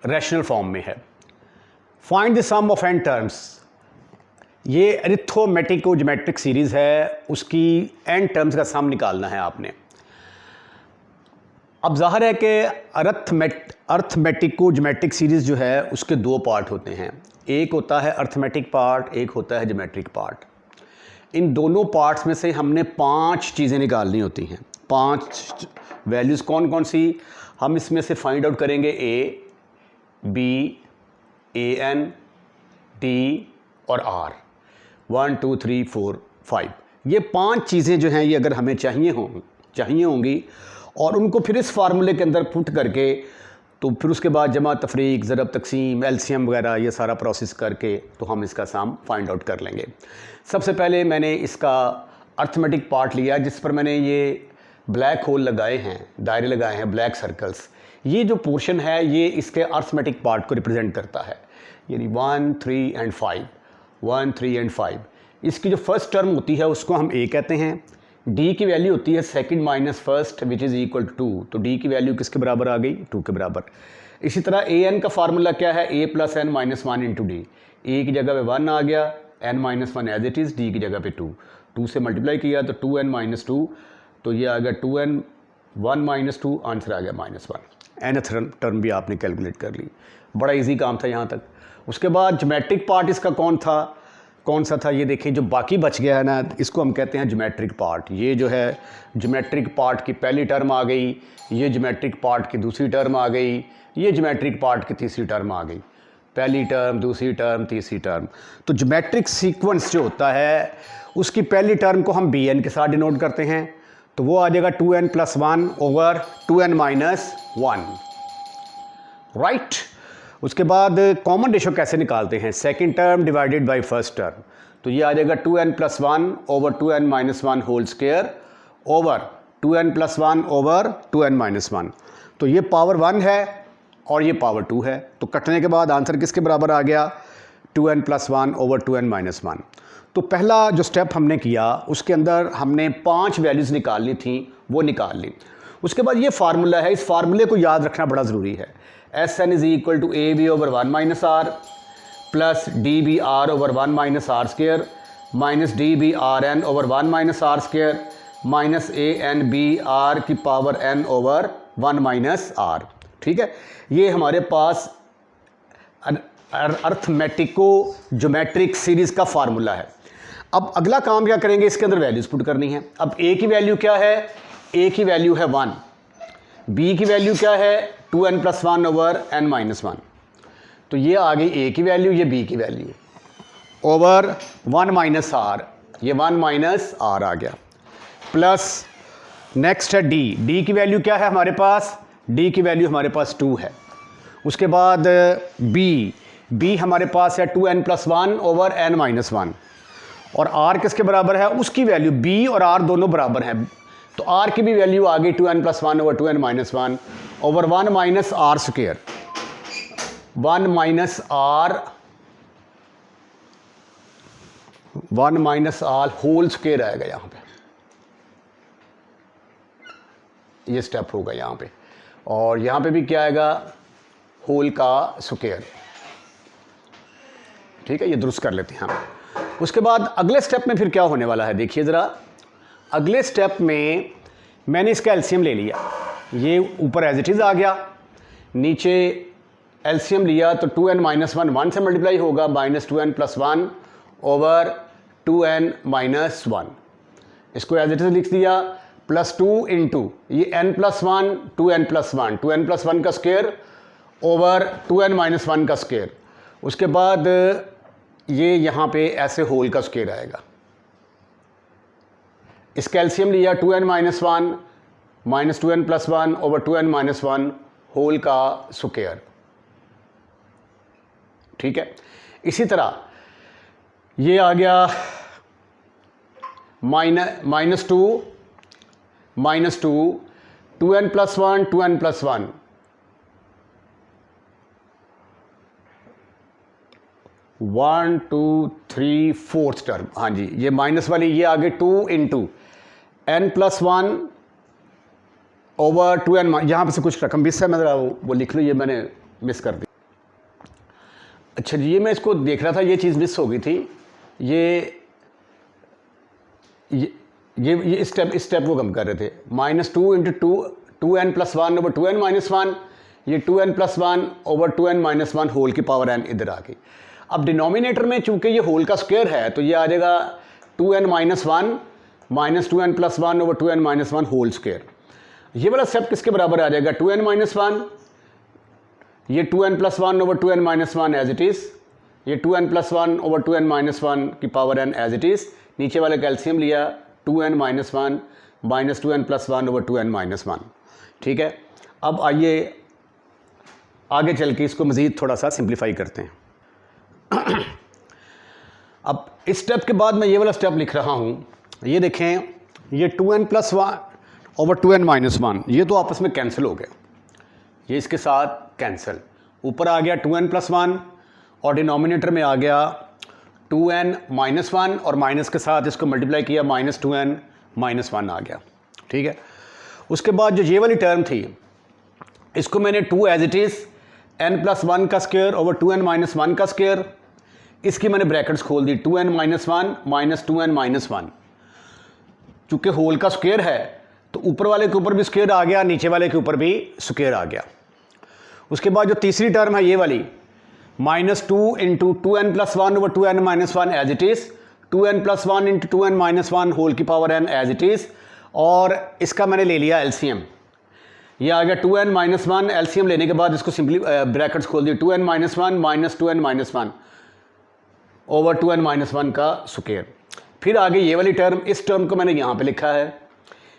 रैशनल फॉर्म में है। Find the sum of n terms, ये अरिथमेटिको ज्योमेट्रिक सीरीज़ है, उसकी n टर्म्स का सम निकालना है आपने। अब ज़ाहिर है कि अर्थमेटिको ज्योमेट्रिक सीरीज़ जो है उसके दो पार्ट होते हैं, एक होता है अर्थमेटिक पार्ट, एक होता है ज्योमेट्रिक पार्ट। इन दोनों पार्ट्स में से हमने 5 चीज़ें निकालनी होती हैं। 5 वैल्यूज़ कौन कौन सी, हम इसमें से फाइंड आउट करेंगे a, b, an, d और r। 1 2 3 4 5 ये 5 चीज़ें जो हैं ये अगर हमें चाहिए होंगी और उनको फिर इस फार्मूले के अंदर पुट करके तो फिर उसके बाद जमा तफरीक ज़रब तकसीम एलसीएम वगैरह ये सारा प्रोसेस करके तो हम इसका सम फाइंड आउट कर लेंगे। सबसे पहले मैंने इसका अर्थमेटिक पार्ट लिया जिस पर मैंने ये ब्लैक होल लगाए हैं, दायरे लगाए हैं, ब्लैक सर्कल्स। ये जो पोर्शन है ये इसके अर्थमेटिक पार्ट को रिप्रेजेंट करता है, यानी 1 3 एंड 5, 1 3 एंड 5। इसकी जो फर्स्ट टर्म होती है उसको हम a कहते हैं। d की वैल्यू होती है second minus first which is equal to 2, तो d की वैल्यू किसके बराबर आ गई, 2 के बराबर। इसी तरह an का फार्मूला क्या है, a plus N minus 1 into D. a की जगह पे 1 आ गया, n minus 1 as it is, d की जगह पे 2, 2 से मल्टीप्लाई किया तो 2n माइनस 2, तो ये आ गया 2n 1 माइनस 2, आंसर आ गया -1। nth टर्म भी आपने कैलकुलेट कर ली, बड़ा इजी काम था यहाँ तक। उसके बाद ज्योमेट्रिक पार्ट इसका कौन सा था, ये देखिए जो बाकी बच गया है ना, इसको हम कहते हैं ज्योमेट्रिक पार्ट। ये जो है ज्योमेट्रिक पार्ट की पहली टर्म आ गई, ये ज्योमेट्रिक पार्ट की दूसरी टर्म आ गई, ये ज्योमेट्रिक पार्ट की तीसरी टर्म आ गई, पहली टर्म, दूसरी टर्म, तीसरी टर्म। तो ज्योमेट्रिक सीक्वेंस जो होता है उसकी पहली टर्म को हम bn के साथ डिनोट करते हैं, तो वो आ जाएगा 2n + 1 over 2n minus 1, right. उसके बाद कॉमन रेशो कैसे निकालते हैं, second term divided by first term, तो ये आ जाएगा 2n + 1 over 2n minus 1 whole square over 2n + 1 over 2n minus 1। तो ये पावर 1 है और ये पावर 2 है, तो कटने के बाद आंसर किसके बराबर आ गया, 2n + 1 ओवर 2n माइनस 1। तो पहला जो स्टेप हमने किया उसके अंदर हमने 5 वैल्यूज़ निकालनी थी, वो निकाल ली। उसके बाद ये फार्मूला है, इस फार्मूले को याद रखना बड़ा ज़रूरी है। Sn is equal to AB over 1 minus are plus DBR over 1 minus R square minus DBRN over 1 minus R square minus ANBR की power n over 1 minus R. ठीक है, ये हमारे पास अर्थमेटिको ज्योमेट्रिक सीरीज़ का फार्मूला है। अब अगला काम क्या करेंगे, इसके अंदर वैल्यूज़ पुट करनी है। अब a की वैल्यू क्या है, a की वैल्यू है 1, b की वैल्यू क्या है 2n + 1 ओवर n माइनस 1, तो ये आ गई a की वैल्यू, ये b की वैल्यू ओवर 1 माइनस आर, ये 1 माइनस आर आ गया, प्लस नेक्स्ट है d की वैल्यू क्या है हमारे पास, d की वैल्यू हमारे पास 2 है। उसके बाद b हमारे पास है 2n + 1 ओवर n माइनस 1, और r किसके बराबर है, उसकी वैल्यू b और r दोनों बराबर हैं, तो r की भी वैल्यू आ गई 2n + 1 over 2n minus 1 over 1 minus R square, 1 minus are whole square आएगा यहाँ पे, ये स्टेप होगा यहाँ पे, और यहाँ पे भी क्या आएगा, होल का स्क्वायर। ठीक है, ये दुरुस्त कर लेते हैं हम। उसके बाद अगले स्टेप में फिर क्या होने वाला है, देखिए ज़रा। अगले स्टेप में मैंने इसका एलसीएम ले लिया, ये ऊपर एज इट इज़ आ गया, नीचे एलसीएम लिया तो 2n माइनस 1 1 से मल्टीप्लाई होगा, minus 2n + 1 over 2n minus 1, इसको एज इट इज़ लिख दिया, प्लस 2 इंटू ये n + 1 2n + 1 2n + 1 का स्क्वायर ओवर 2n माइनस 1 का स्क्वायर। उसके बाद ये यहाँ पे ऐसे होल का स्क्वायर आएगा, इसका एलसीएम लिया 2n minus 1 minus 2n + 1 over 2n minus 1 whole का स्क्वायर। ठीक है, इसी तरह ये आ गया minus 2 2n + 1 2n + 1 1 2 3 4th term, हाँ जी, ये माइनस वाली ये आगे 2 इंटू n + 1 ओवर 2n, यहाँ पे से कुछ रकम मिस है, मैं वो लिख लूँ, ये मैंने मिस कर दी। अच्छा जी, ये मैं इसको देख रहा था, ये चीज़ मिस हो गई थी। ये इस स्टेप को कम कर रहे थे। -2 इंटू 2n + 1 ओवर 2n - 1, ये 2n + 1 ओवर 2n - 1 होल की पावर n इधर आ गई। अब डिनोमिनेटर में चूंकि ये होल का स्क्वायर है तो ये आ जाएगा 2n - 1 -2n + 1 over 2n - 1 whole square. ये वाला स्टेप किसके बराबर आ जाएगा? 2n - 1, ये 2n + 1 over 2n - 1 as it is, ये 2n + 1 ओवर 2n - 1 की power n as it is. नीचे वाले कैल्शियम लिया 2n - 1 -2n + 1 ओवर 2n - 1। ठीक है, अब आइए आगे चल के इसको मज़ीद थोड़ा सा सिंप्लीफाई करते हैं। अब इस स्टेप के बाद मैं ये वाला स्टेप लिख रहा हूँ। ये देखें, ये 2n + 1 ओवर 2n - 1 ये तो आपस में कैंसिल हो गया, ये इसके साथ कैंसिल। ऊपर आ गया 2n + 1 और डिनोमिनेटर में आ गया 2n - 1 और माइनस के साथ इसको मल्टीप्लाई किया -2n - 1 आ गया। ठीक है, उसके बाद जो ये वाली टर्म थी इसको मैंने 2 एज इट इज़ n + 1 का स्क्वायर ओवर 2n - 1 का स्क्वायर, इसकी मैंने ब्रैकेट्स खोल दी 2n - 1 -2n - 1। चूँकि होल का स्क्वायर है तो ऊपर वाले के ऊपर भी स्क्वायर आ गया, नीचे वाले के ऊपर भी स्क्वायर आ गया। उसके बाद जो तीसरी टर्म है ये वाली -2 into 2n + 1 over 2n - 1 as it is, 2n + 1 into 2n - 1 whole की power n as it is, और इसका मैंने ले लिया एलसीएम। ये आ गया 2n - 1, एलसीएम लेने के बाद इसको सिंपली ब्रैकेट्स खोल दी 2n - 1 -2n - 1 ओवर 2n - 1 का स्क्वायर। फिर आगे ये वाली टर्म, इस टर्म को मैंने यहाँ पे लिखा है,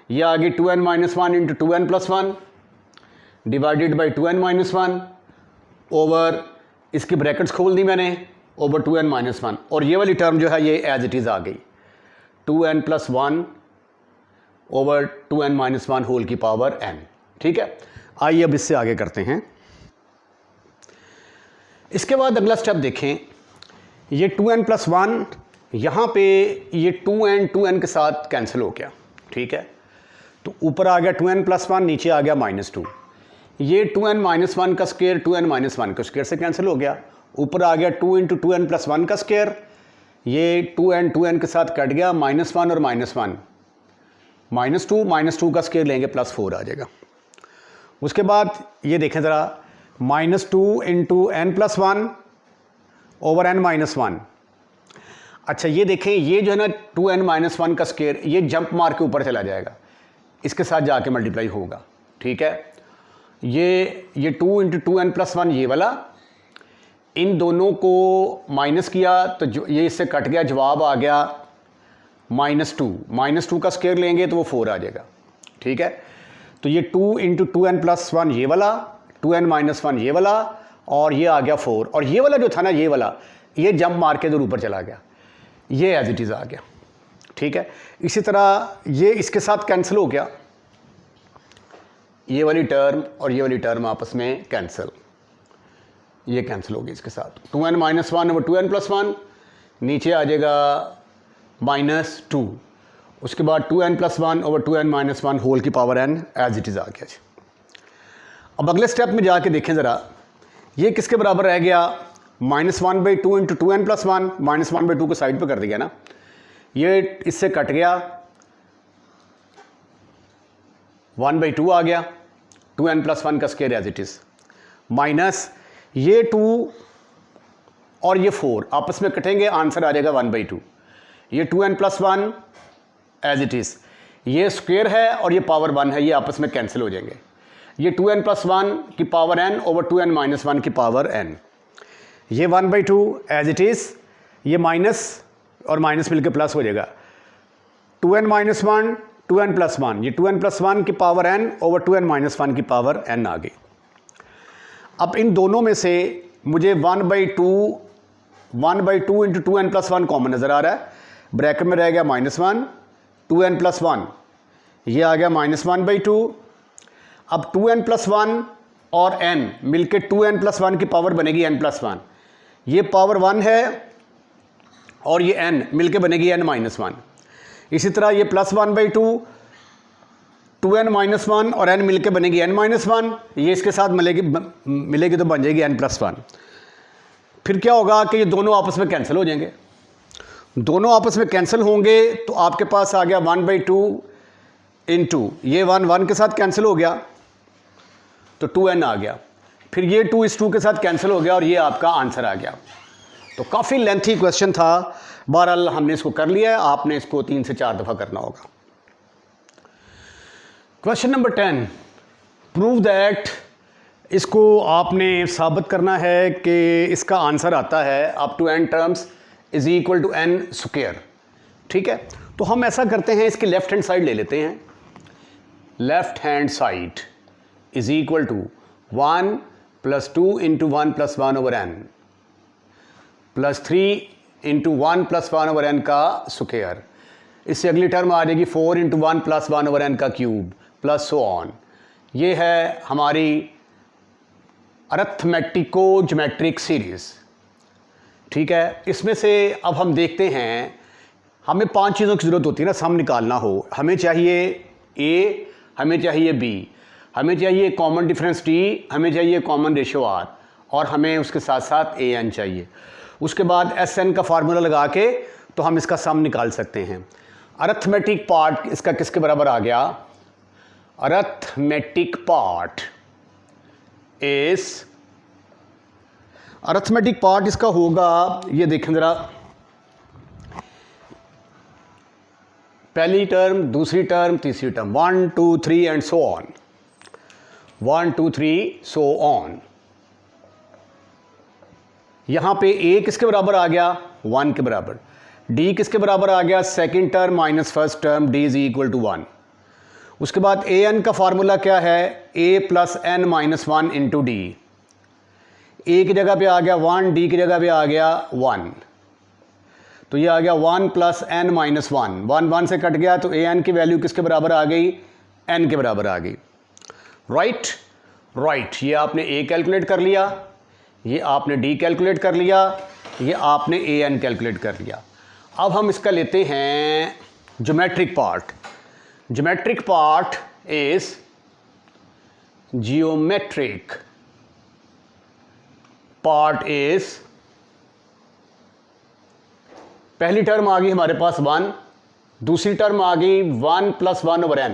ये आ गई 2n - 1 into 2n + 1 divided by 2n - 1 over, इसकी ब्रैकेट्स खोल दी मैंने, ओवर 2n - 1, और ये वाली टर्म जो है ये एज इट इज़ आ गई 2n + 1 ओवर 2n - 1 होल की पावर n। ठीक है, आइए अब इससे आगे करते हैं। इसके बाद अगला स्टेप देखें, ये 2n + 1 यहाँ पे ये 2n के साथ कैंसिल हो गया। ठीक है, तो ऊपर आ गया 2n + 1, नीचे आ गया -2। ये 2n - 1 का स्क्वायर 2n - 1 का स्क्वायर से कैंसिल हो गया। ऊपर आ गया 2 इंटू 2n + 1 का स्क्वायर, ये 2n के साथ कट गया, -1 और -1 -2 का स्क्वायर लेंगे +4 आ जाएगा। उसके बाद ये देखें ज़रा, -2 इंटू n + 1 ओवर n - 1। अच्छा ये देखें, ये जो है ना 2n - 1 का स्क्वायर ये जंप मार के ऊपर चला जाएगा, इसके साथ जाके मल्टीप्लाई होगा। ठीक है, ये 2 इंटू 2n + 1 ये वाला, इन दोनों को माइनस किया तो जो ये इससे कट गया, जवाब आ गया -2 का स्क्वायर लेंगे तो वो 4 आ जाएगा। ठीक है, तो ये 2 इंटू 2n + 1 ये वाला, 2n - 1 ये वाला, और ये आ गया 4, और ये वाला जो था ना ये वाला, ये जंप मार के इधर ऊपर चला गया, ये एज इट इज़ आ गया। ठीक है, इसी तरह ये इसके साथ कैंसिल हो गया, ये वाली टर्म और ये वाली टर्म आपस में कैंसिल, ये कैंसिल हो गई इसके साथ। 2n - 1 ओवर 2n + 1, नीचे आ जाएगा -2, उसके बाद 2n + 1 ओवर 2n - 1 होल की power n as it is आ गया जी। अब अगले स्टेप में जाके देखें ज़रा, ये किसके बराबर रह गया? -1/2 इंटू 2n + 1, -1/2 को साइड पे कर दिया ना, ये इससे कट गया, 1/2 आ गया, 2n + 1 का square as it is, minus ये 2 और ये 4 आपस में कटेंगे, आंसर आ जाएगा 1/2। ये 2n + 1 एज इट इज़, ये स्क्वायर है और ये पावर 1 है, ये आपस में कैंसिल हो जाएंगे। ये 2n + 1 की पावर n ओवर 2n - 1 की पावर n, ये 1/2 एज इट इज़, ये माइनस और माइनस मिलकर प्लस हो जाएगा, 2n - 1 2n + 1, ये 2n + 1 की पावर n ओवर 2n - 1 की पावर n आ गई। अब इन दोनों में से मुझे 1/2 इंटू 2n + 1 कॉमन नज़र आ रहा है, ब्रैकेट में रह गया -1, 2n + 1 ये आ गया -1/2। अब 2n + 1 और n मिलके 2n + 1 की पावर बनेगी n + 1, ये पावर 1 है और ये n मिलके बनेगी n - 1। इसी तरह ये +1/2, 2n - 1 और n मिलके बनेगी n - 1, ये इसके साथ मिलेगी तो बन जाएगी n + 1। फिर क्या होगा कि ये दोनों आपस में कैंसिल हो जाएंगे। दोनों आपस में कैंसिल होंगे तो आपके पास आ गया 1/2 इंटू ये 1 के साथ कैंसिल हो गया तो 2n आ गया, फिर ये 2 इस 2 के साथ कैंसिल हो गया और ये आपका आंसर आ गया। तो काफ़ी लेंथी क्वेश्चन था, बहरहाल हमने इसको कर लिया है, आपने इसको 3 से 4 दफ़ा करना होगा। क्वेश्चन नंबर 10, प्रूव दैट, इसको आपने साबित करना है कि इसका आंसर आता है up to n terms is equal to n square. ठीक है, तो हम ऐसा करते हैं, इसकी लेफ्ट हैंड साइड ले लेते हैं। Left hand side is equal to 1 + 2 into 1 + 1 over n plus 3 into 1 + 1 over n का स्क्वायर। इससे अगली टर्म आ जाएगी 4 इंटू 1 + 1 ओवर n का क्यूब प्लस सो ऑन। ये है हमारी अरिथमेटिको ज्योमेट्रिक सीरीज। ठीक है, इसमें से अब हम देखते हैं, हमें 5 चीज़ों की ज़रूरत होती है ना सम निकालना हो। हमें चाहिए a, हमें चाहिए b, हमें चाहिए कॉमन डिफरेंस d, हमें चाहिए कॉमन रेशियो r, और हमें उसके साथ साथ an चाहिए। उसके बाद Sn का फार्मूला लगा के तो हम इसका सम निकाल सकते हैं। अरिथमेटिक पार्ट इसका किसके बराबर आ गया? अरिथमेटिक पार्ट इसका होगा, ये देखें ज़रा, पहली टर्म, दूसरी टर्म, तीसरी term, 1 2 3 and so on, 1 2 3 so on. यहाँ पे a किसके बराबर आ गया? 1 के बराबर। d किसके बराबर आ गया? Second term minus first term, d is equal to 1। उसके बाद an का फार्मूला क्या है? a + n - 1 into D. a की जगह पे आ गया 1, d की जगह पे आ गया 1, तो ये आ गया 1 + n - 1, 1 1 से कट गया, तो an की वैल्यू किसके बराबर आ गई? n के बराबर आ गई। राइट, ये आपने a कैलकुलेट कर लिया, ये आपने d कैलकुलेट कर लिया, ये आपने an कैलकुलेट कर लिया। अब हम इसका लेते हैं geometric part. Geometric part is पहली टर्म आ गई हमारे पास 1, दूसरी टर्म आ गई 1 + 1 ओवर n,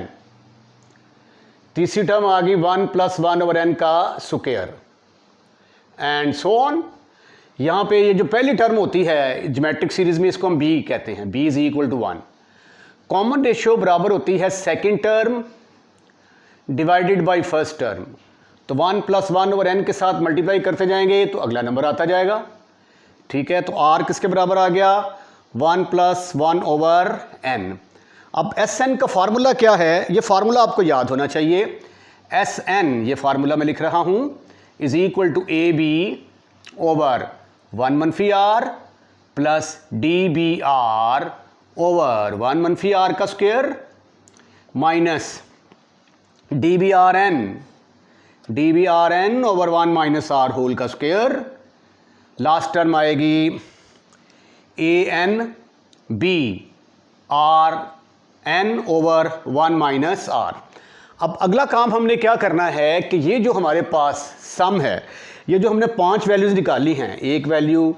तीसरी टर्म आ गई 1 + 1 ओवर n का स्क्वायर एंड सो ऑन। यहाँ पे ये जो पहली टर्म होती है ज्योमेट्रिक सीरीज में, इसको हम b कहते हैं, b is equal to 1। Common ratio बराबर होती है second term divided by first term, तो 1 + 1 ओवर n के साथ मल्टीप्लाई करते जाएंगे तो अगला नंबर आता जाएगा। ठीक है, तो r किसके बराबर आ गया? 1 + 1 ओवर n। अब Sn का फार्मूला क्या है? ये फार्मूला आपको याद होना चाहिए। Sn, ये फार्मूला मैं लिख रहा हूं, is equal to AB over 1 - r plus dBr over 1 - r का square minus dBrn over 1 - r whole का स्क्वायर। लास्ट टर्म आएगी AnBrn ओवर 1 - r। अब अगला काम हमने क्या करना है कि ये जो हमारे पास सम है, ये जो हमने 5 वैल्यूज़ निकाली हैं, एक वैल्यू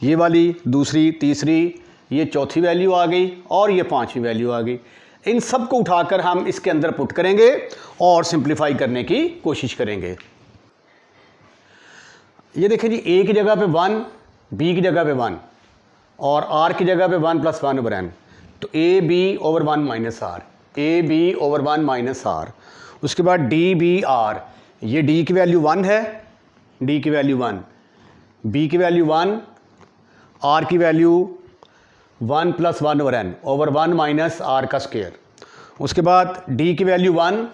ये वाली, दूसरी, तीसरी, ये चौथी वैल्यू आ गई और ये 5वीं वैल्यू आ गई, इन सब को उठाकर हम इसके अंदर पुट करेंगे और सिंप्लीफाई करने की कोशिश करेंगे। ये देखिए जी, a की जगह पे 1, b की जगह पे 1 और r की जगह पे 1 + 1 ओवर n, तो ab over 1 - r, ab over 1 - r। उसके बाद dBr, ये d की वैल्यू 1 है, d की वैल्यू 1, b की वैल्यू 1, r की value 1 + 1 over n over 1 - r का स्क्वायर। उसके बाद d की वैल्यू 1,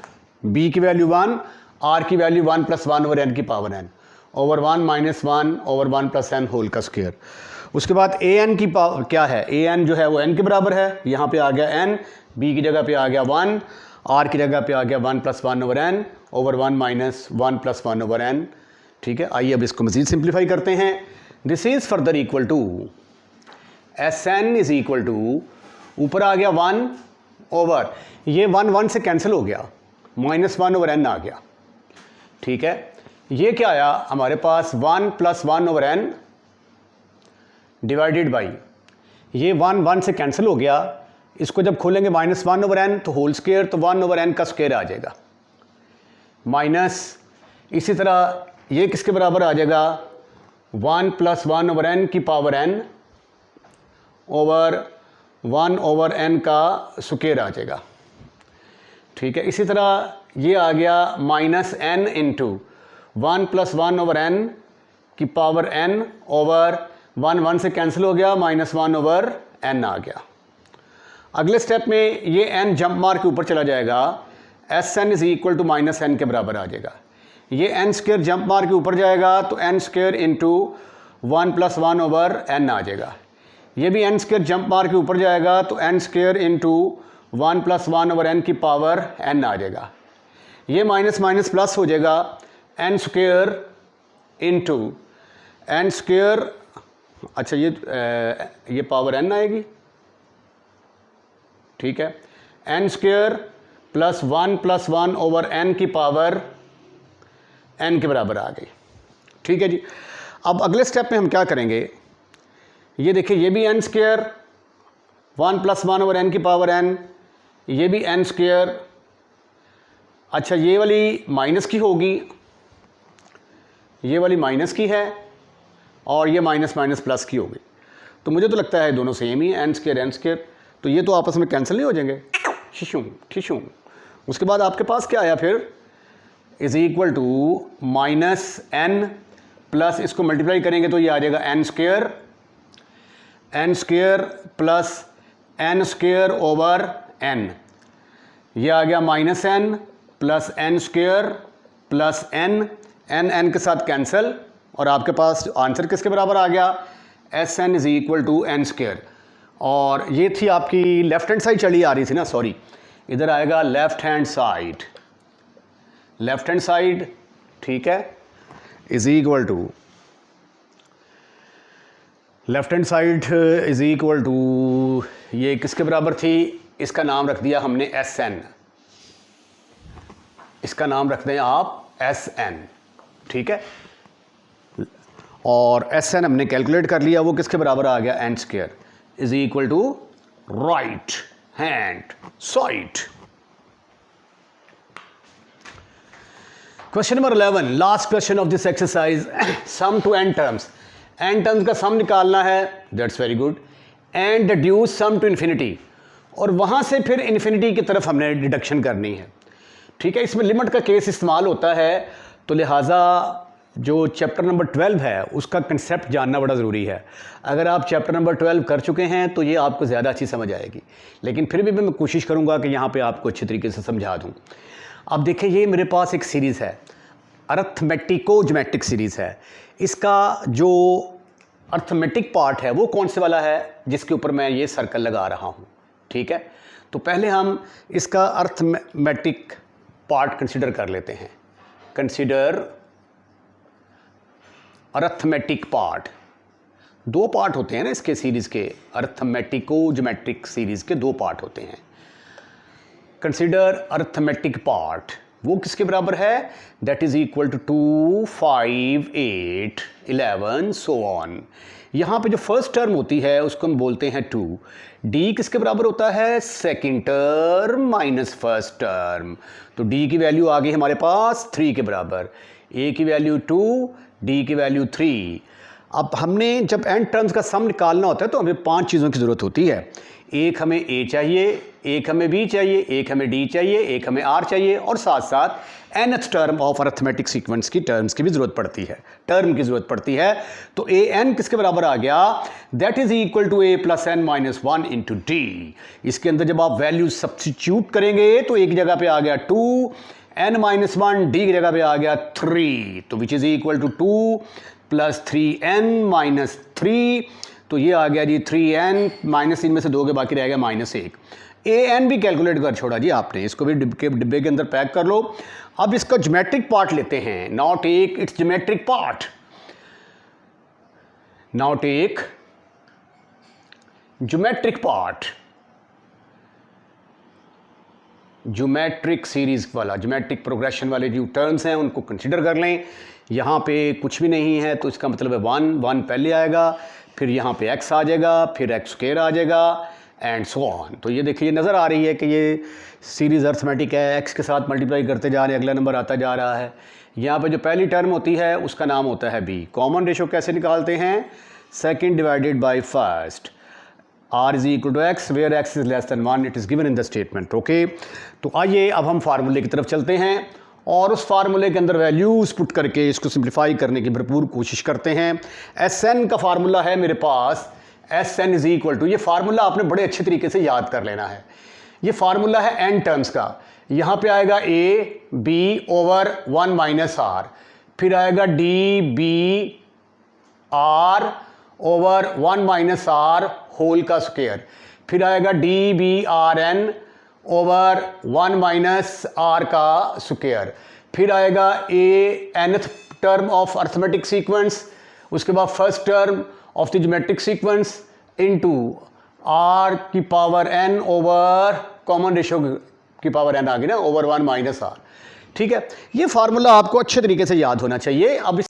b की वैल्यू 1, r की वैल्यू 1 + 1 ओवर n की power n over 1 - 1 over 1 + n whole का स्क्वायर। उसके बाद an की पावर क्या है? an जो है वो n के बराबर है, यहाँ पे आ गया n, b की जगह पे आ गया 1, r की जगह पे आ गया 1 + 1 over n over 1 - 1 + 1 over n। ठीक है, आइए अब इसको मज़ीद सिंप्लीफाई करते हैं। This is further equal to Sn is equal to, ऊपर आ गया 1 ओवर, ये 1 1 से कैंसिल हो गया, -1 ओवर n आ गया। ठीक है, ये क्या आया हमारे पास? 1 + 1 ओवर n डिवाइडेड बाई, ये 1 से कैंसिल हो गया, इसको जब खोलेंगे -1/n तो होल स्क्वायर, तो 1/n का स्क्वायर आ जाएगा, माइनस इसी तरह ये किसके बराबर आ जाएगा 1 + 1/n की पावर n ओवर 1/n का स्क्वायर आ जाएगा। ठीक है, इसी तरह ये आ गया -n इंटू 1 + 1/n की पावर n ओवर 1 से कैंसिल हो गया, -1/n आ गया। अगले स्टेप में ये n जंप मार के ऊपर चला जाएगा, Sn = -n के बराबर आ जाएगा। ये n² जंप मार के ऊपर जाएगा तो n² इंटू 1 + 1/n आ जाएगा। ये भी n² जंप मार के ऊपर जाएगा तो n² इंटू 1 + 1/n की पावर n आ जाएगा। ये माइनस माइनस प्लस हो जाएगा, n² इंटू n², अच्छा ये पावर n आएगी, ठीक है, n² + 1 + 1/n की पावर n के बराबर आ गई। ठीक है जी। अब अगले स्टेप में हम क्या करेंगे, ये देखिए ये भी n², 1 + 1/n की पावर n, ये भी n², अच्छा ये वाली माइनस की होगी, ये वाली माइनस की है और ये माइनस माइनस प्लस की होगी, तो मुझे तो लगता है दोनों सेम ही है, n², तो ये तो आपस में कैंसिल नहीं हो जाएंगे, ठिशू। उसके बाद आपके पास क्या आया फिर, = -n प्लस इसको मल्टीप्लाई करेंगे तो ये आ जाएगा n² plus n² over n, ये आ गया -n plus n² plus n के साथ कैंसिल, और आपके पास आंसर किसके बराबर आ गया, Sn = n²। और ये थी आपकी लेफ्ट हैंड साइड चली आ रही थी ना, सॉरी, इधर आएगा लेफ्ट हैंड साइड, ठीक है, = लेफ्ट हैंड साइड ये किसके बराबर थी, इसका नाम रख दिया हमने Sn, इसका नाम रख दें आप Sn, ठीक है, और Sn हमने कैलकुलेट कर लिया, वो किसके बराबर आ गया, n² = right hand side. Question number 11, last question of this exercise, sum to n terms, n terms का सम निकालना है, that's very good, and deduce sum to infinity, और वहां से फिर इन्फिनिटी की तरफ हमने डिडक्शन करनी है। ठीक है, इसमें लिमिट का केस इस्तेमाल होता है, तो लिहाजा जो चैप्टर नंबर 12 है उसका कंसेप्ट जानना बड़ा ज़रूरी है। अगर आप चैप्टर नंबर 12 कर चुके हैं तो ये आपको ज़्यादा अच्छी समझ आएगी, लेकिन फिर भी मैं कोशिश करूँगा कि यहाँ पे आपको अच्छी तरीके से समझा दूँ। अब देखिए, ये मेरे पास एक सीरीज़ है, अर्थमेटिको-ज्योमेट्रिक सीरीज़ है। इसका जो अर्थमेटिक पार्ट है वो कौन से वाला है, जिसके ऊपर मैं ये सर्कल लगा रहा हूँ। ठीक है, तो पहले हम इसका अर्थमेटिक पार्ट कंसिडर कर लेते हैं। कंसिडर अर्थमेटिक पार्ट, दो पार्ट होते हैं ना इसके सीरीज़ के, अर्थमेटिको-ज्योमेट्रिक सीरीज़ के दो पार्ट होते हैं। कंसिडर अर्थमेटिक पार्ट, वो किसके बराबर है, that is equal to 2, 5, 8, 11 so on. यहाँ पे जो फर्स्ट टर्म होती है उसको हम बोलते हैं 2। डी किसके बराबर होता है, second term minus first term, तो डी की वैल्यू आ गई हमारे पास 3 के बराबर, ए की वैल्यू 2, डी की वैल्यू 3। अब हमने जब एन टर्म्स का सम निकालना होता है तो हमें 5 चीज़ों की ज़रूरत होती है। एक हमें ए चाहिए, एक हमें बी चाहिए, एक हमें डी चाहिए, एक हमें आर चाहिए, और साथ साथ nth term of arithmetic sequence की टर्म्स की भी ज़रूरत पड़ती है, टर्म की ज़रूरत पड़ती है। तो ए एन किसके बराबर आ गया, that is equal to A plus N minus 1 into D. इसके अंदर जब आप वैल्यू सब्स्टिट्यूट करेंगे तो एक जगह पे आ गया 2, n माइनस 1, डी की जगह पे आ गया 3, तो which is equal to 2 plus 3n minus 3, तो ये आ गया जी 3n माइनस, इनमें से 2 के बाकी रह गया -1। an भी कैलकुलेट कर छोड़ा जी आपने, इसको भी डिब्बे के अंदर पैक कर लो। अब इसका ज्योमेट्रिक पार्ट लेते हैं, now take its geometric part, now take geometric part, geometric series वाला, ज्योमेट्रिक प्रोग्रेशन वाले जो टर्म्स हैं उनको कंसिडर कर लें। यहाँ पे कुछ भी नहीं है तो इसका मतलब है 1 पहले आएगा, फिर यहाँ पे x आ जाएगा, फिर x स्क्वायर आ जाएगा एंड सो ऑन। तो ये देखिए नज़र आ रही है कि ये सीरीज़ अर्थमेटिक है, x के साथ मल्टीप्लाई करते जा रहे हैं, अगला नंबर आता जा रहा है। यहाँ पे जो पहली टर्म होती है उसका नाम होता है b। कॉमन रेशो कैसे निकालते हैं? Second divided by first, r is equal to x where x is less than 1, it is given in the statement. Okay, तो आइए अब हम फार्मूले की तरफ चलते हैं और उस फार्मूले के अंदर वैल्यूज़ पुट करके इसको सिंप्लीफाई करने की भरपूर कोशिश करते हैं। Sn का फार्मूला है मेरे पास, Sn इज इक्वल टू, ये फार्मूला आपने बड़े अच्छे तरीके से याद कर लेना है। ये फार्मूला है n टर्म्स का। यहाँ पे आएगा a b over 1 minus r, फिर आएगा d b r over 1 minus r whole का स्क्वायर, फिर आएगा d b r n over 1 minus r का स्क्वायर, फिर आएगा a nth term of arithmetic sequence, उसके बाद first term of the geometric sequence into r की power n over common ratio की पावर n आ गई ना, ओवर 1 माइनस r। ठीक है, ये फार्मूला आपको अच्छे तरीके से याद होना चाहिए। अब इस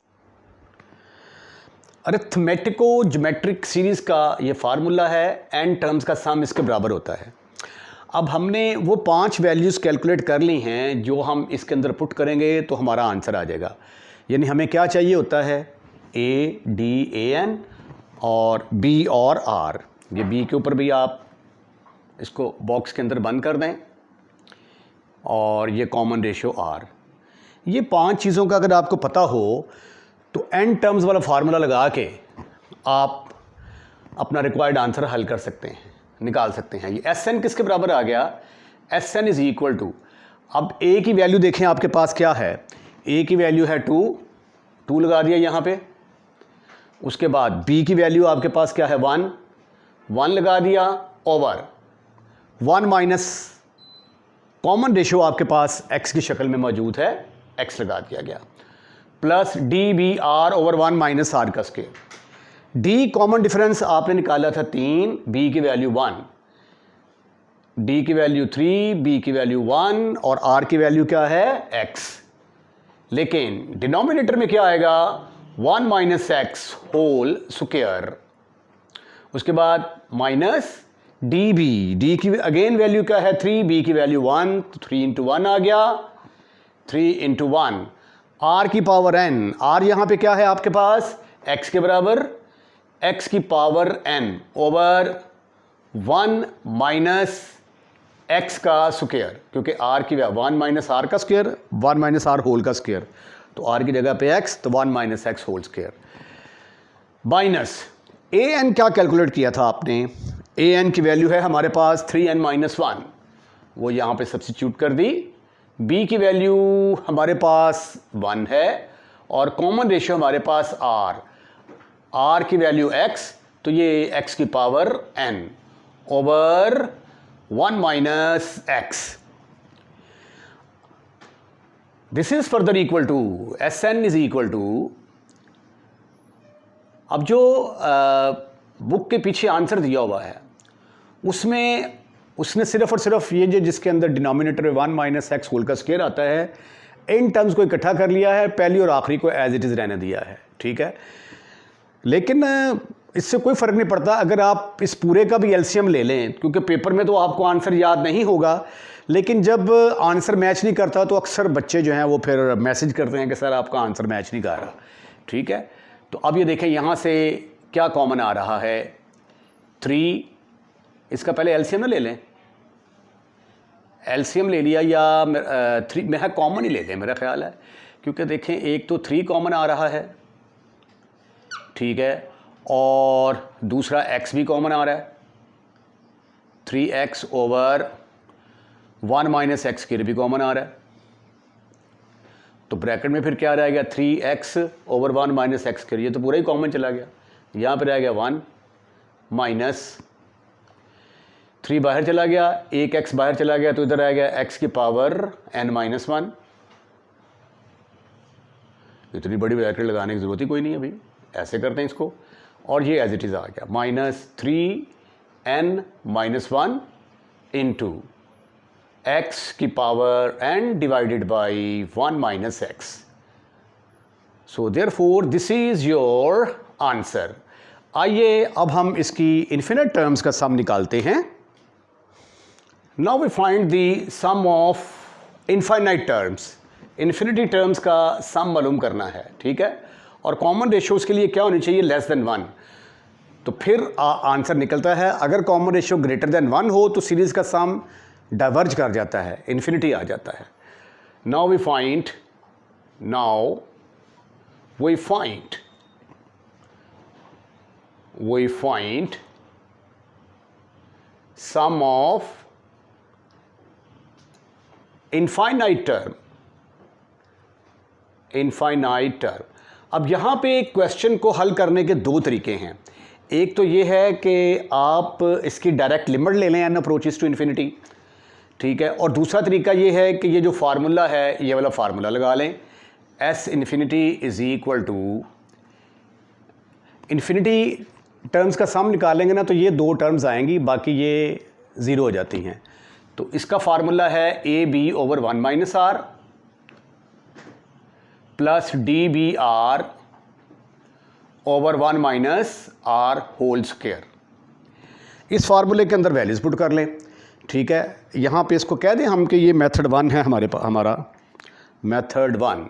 अरिथमेटिको ज्योमेट्रिक सीरीज़ का ये फार्मूला है, n टर्म्स का सम इसके बराबर होता है। अब हमने वो 5 वैल्यूज़ कैलकुलेट कर ली हैं जो हम इसके अंदर पुट करेंगे तो हमारा आंसर आ जाएगा। यानी हमें क्या चाहिए होता है? a d a n और b और r। ये b के ऊपर भी आप इसको बॉक्स के अंदर बंद कर दें और ये कॉमन रेशियो r। ये 5 चीज़ों का अगर आपको पता हो तो n टर्म्स वाला फार्मूला लगा के आप अपना रिक्वायर्ड आंसर हल कर सकते हैं, निकाल सकते हैं। ये Sn किसके बराबर आ गया? Sn इज इक्वल टू, अब a की वैल्यू देखें आपके पास क्या है? a की वैल्यू है 2 लगा दिया यहाँ पे। उसके बाद b की वैल्यू आपके पास क्या है? 1 लगा दिया ओवर 1 माइनस कॉमन रेशियो आपके पास x की शक्ल में मौजूद है, x लगा दिया गया, plus D B are over 1 minus are का स्क्वायर। d कॉमन डिफरेंस आपने निकाला था 3, b की वैल्यू 1, d की वैल्यू 3, b की वैल्यू 1 और r की वैल्यू क्या है? x। लेकिन डिनोमिनेटर में क्या आएगा? 1 माइनस एक्स होल स्क्वायर। उसके बाद माइनस डी बी, डी की अगेन वैल्यू क्या है? 3, बी की वैल्यू 1, तो 3 इंटू 1 आ गया, 3 इंटू 1, r की पावर n। r यहाँ पे क्या है आपके पास? x के बराबर, x की power n over 1 minus x का स्क्वायर, क्योंकि r की 1 माइनस r का स्क्वायर, 1 माइनस r होल का स्क्वायर, तो r की जगह पे x, तो 1 minus x whole square, minus an क्या कैलकुलेट किया था आपने? an की वैल्यू है हमारे पास 3n माइनस 1, वो यहाँ पे सब्स्टिट्यूट कर दी। b की वैल्यू हमारे पास 1 है और कॉमन रेशियो हमारे पास r की वैल्यू x, तो ये x की power n over 1 minus x। This is further equal to Sn is equal to, अब जो बुक के पीछे आंसर दिया हुआ है उसमें उसने सिर्फ और सिर्फ ये जो जिसके अंदर डिनोमिनेटर में 1 माइनस एक्स होल का स्क्वायर आता है, इन टर्म्स को इकट्ठा कर लिया है, पहली और आखिरी को एज इट इज़ रहने दिया है। ठीक है, लेकिन इससे कोई फ़र्क नहीं पड़ता अगर आप इस पूरे का भी एलसीएम ले लें, क्योंकि पेपर में तो आपको आंसर याद नहीं होगा, लेकिन जब आंसर मैच नहीं करता तो अक्सर बच्चे जो हैं वो फिर मैसेज करते हैं कि सर आपका आंसर मैच नहीं कर रहा। ठीक है, तो अब ये देखें यहाँ से क्या कॉमन आ रहा है? 3, इसका पहले एलसीएम ना ले लें, एलसीएम ले लिया या 3 में कॉमन ही ले लें मेरा ख्याल है, क्योंकि देखें एक तो 3 कॉमन आ रहा है, ठीक है, और दूसरा x भी कॉमन आ रहा है, 3x over 1 minus x square भी कॉमन आ रहा है, तो ब्रैकेट में फिर क्या रह गया? 3x over 1 minus x square, ये तो पूरा ही कॉमन चला गया। यहाँ पे रह गया 1 माइनस 3 बाहर चला गया, एक x बाहर चला गया, तो इधर आ गया x की पावर n माइनस 1। इतनी बड़ी ब्रैकेट लगाने की ज़रूरत ही कोई नहीं है भाई, ऐसे करते हैं इसको, और ये एज इट इज़ आ गया minus 3n minus 1 into x की power n divided by 1 minus x. So therefore this is your answer. आइए अब हम इसकी इन्फिनिट टर्म्स का सम निकालते हैं। Now we find the sum of infinite terms. Infinity terms का सम मालूम करना है, ठीक है, और कॉमन रेशियोज के लिए क्या होनी चाहिए, लेस देन 1। तो फिर आंसर निकलता है। अगर कॉमन रेशियो ग्रेटर देन 1 हो तो सीरीज का सम डाइवर्ज कर जाता है, इन्फिनिटी आ जाता है। Now we find sum of infinite term. अब यहां पे क्वेश्चन को हल करने के दो तरीके हैं। एक तो ये है कि आप इसकी डायरेक्ट लिमिट ले लें, एन अप्रोचेस टू इन्फिनिटी, ठीक है, और दूसरा तरीका ये है कि ये जो फार्मूला है ये वाला फार्मूला लगा लें, s infinity is equal to infinity terms का सम निकालेंगे ना तो ये दो टर्म्स आएंगी, बाकी ये ज़ीरो हो जाती हैं। तो इसका फार्मूला है a B over 1 minus are plus D B are over 1 minus are whole square. इस फार्मूले के अंदर वैल्यूज पुट कर लें, ठीक है। यहाँ पे इसको कह दें हम कि ये मेथड 1 है हमारा मेथड 1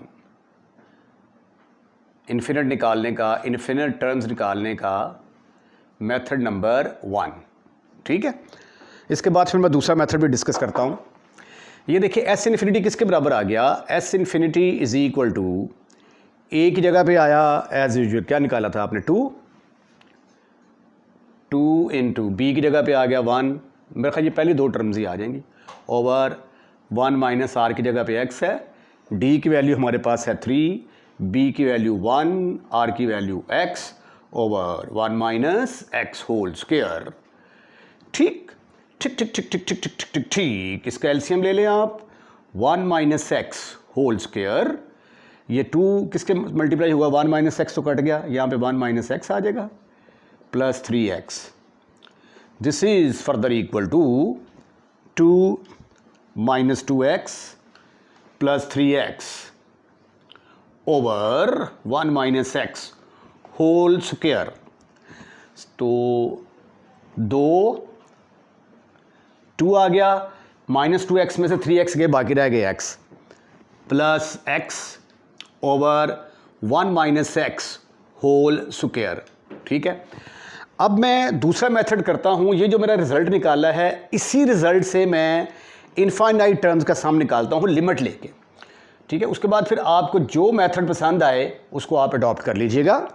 इन्फिनिट टर्म्स निकालने का मेथड नंबर 1, ठीक है। इसके बाद फिर मैं दूसरा मेथड भी डिस्कस करता हूँ। ये देखिए एस इन्फिनिटी किसके बराबर आ गया, S infinity is equal to ए की जगह पे आया एज यूजुअल, क्या निकाला था आपने, 2 इंटू बी की जगह पे आ गया 1, मेरे ख्याल ये पहली दो टर्म्स ही आ जाएंगी, ओवर 1 माइनस आर की जगह पे x है, डी की वैल्यू हमारे पास है 3, बी की वैल्यू 1, आर की value x over 1 minus x whole square. ठीक, इसका एलसीएम ले लें आप, 1 माइनस एक्स होल स्क्वायर, ये 2 किसके मल्टीप्लाई हुआ, 1 माइनस एक्स तो कट गया, यहाँ पे 1 माइनस एक्स आ जाएगा, plus 3x। This is further equal to 2 minus 2x plus 3x over 1 minus x whole square. तो 2 आ गया, माइनस 2x में से 3x गए, बाकी रह गए x, plus x over 1 minus x whole square, ठीक है। अब मैं दूसरा मेथड करता हूं। ये जो मेरा रिजल्ट निकाला है, इसी रिजल्ट से मैं इनफाइनाइट टर्म्स का सम निकालता हूं लिमिट लेके, ठीक है। उसके बाद फिर आपको जो मेथड पसंद आए उसको आप अडॉप्ट कर लीजिएगा।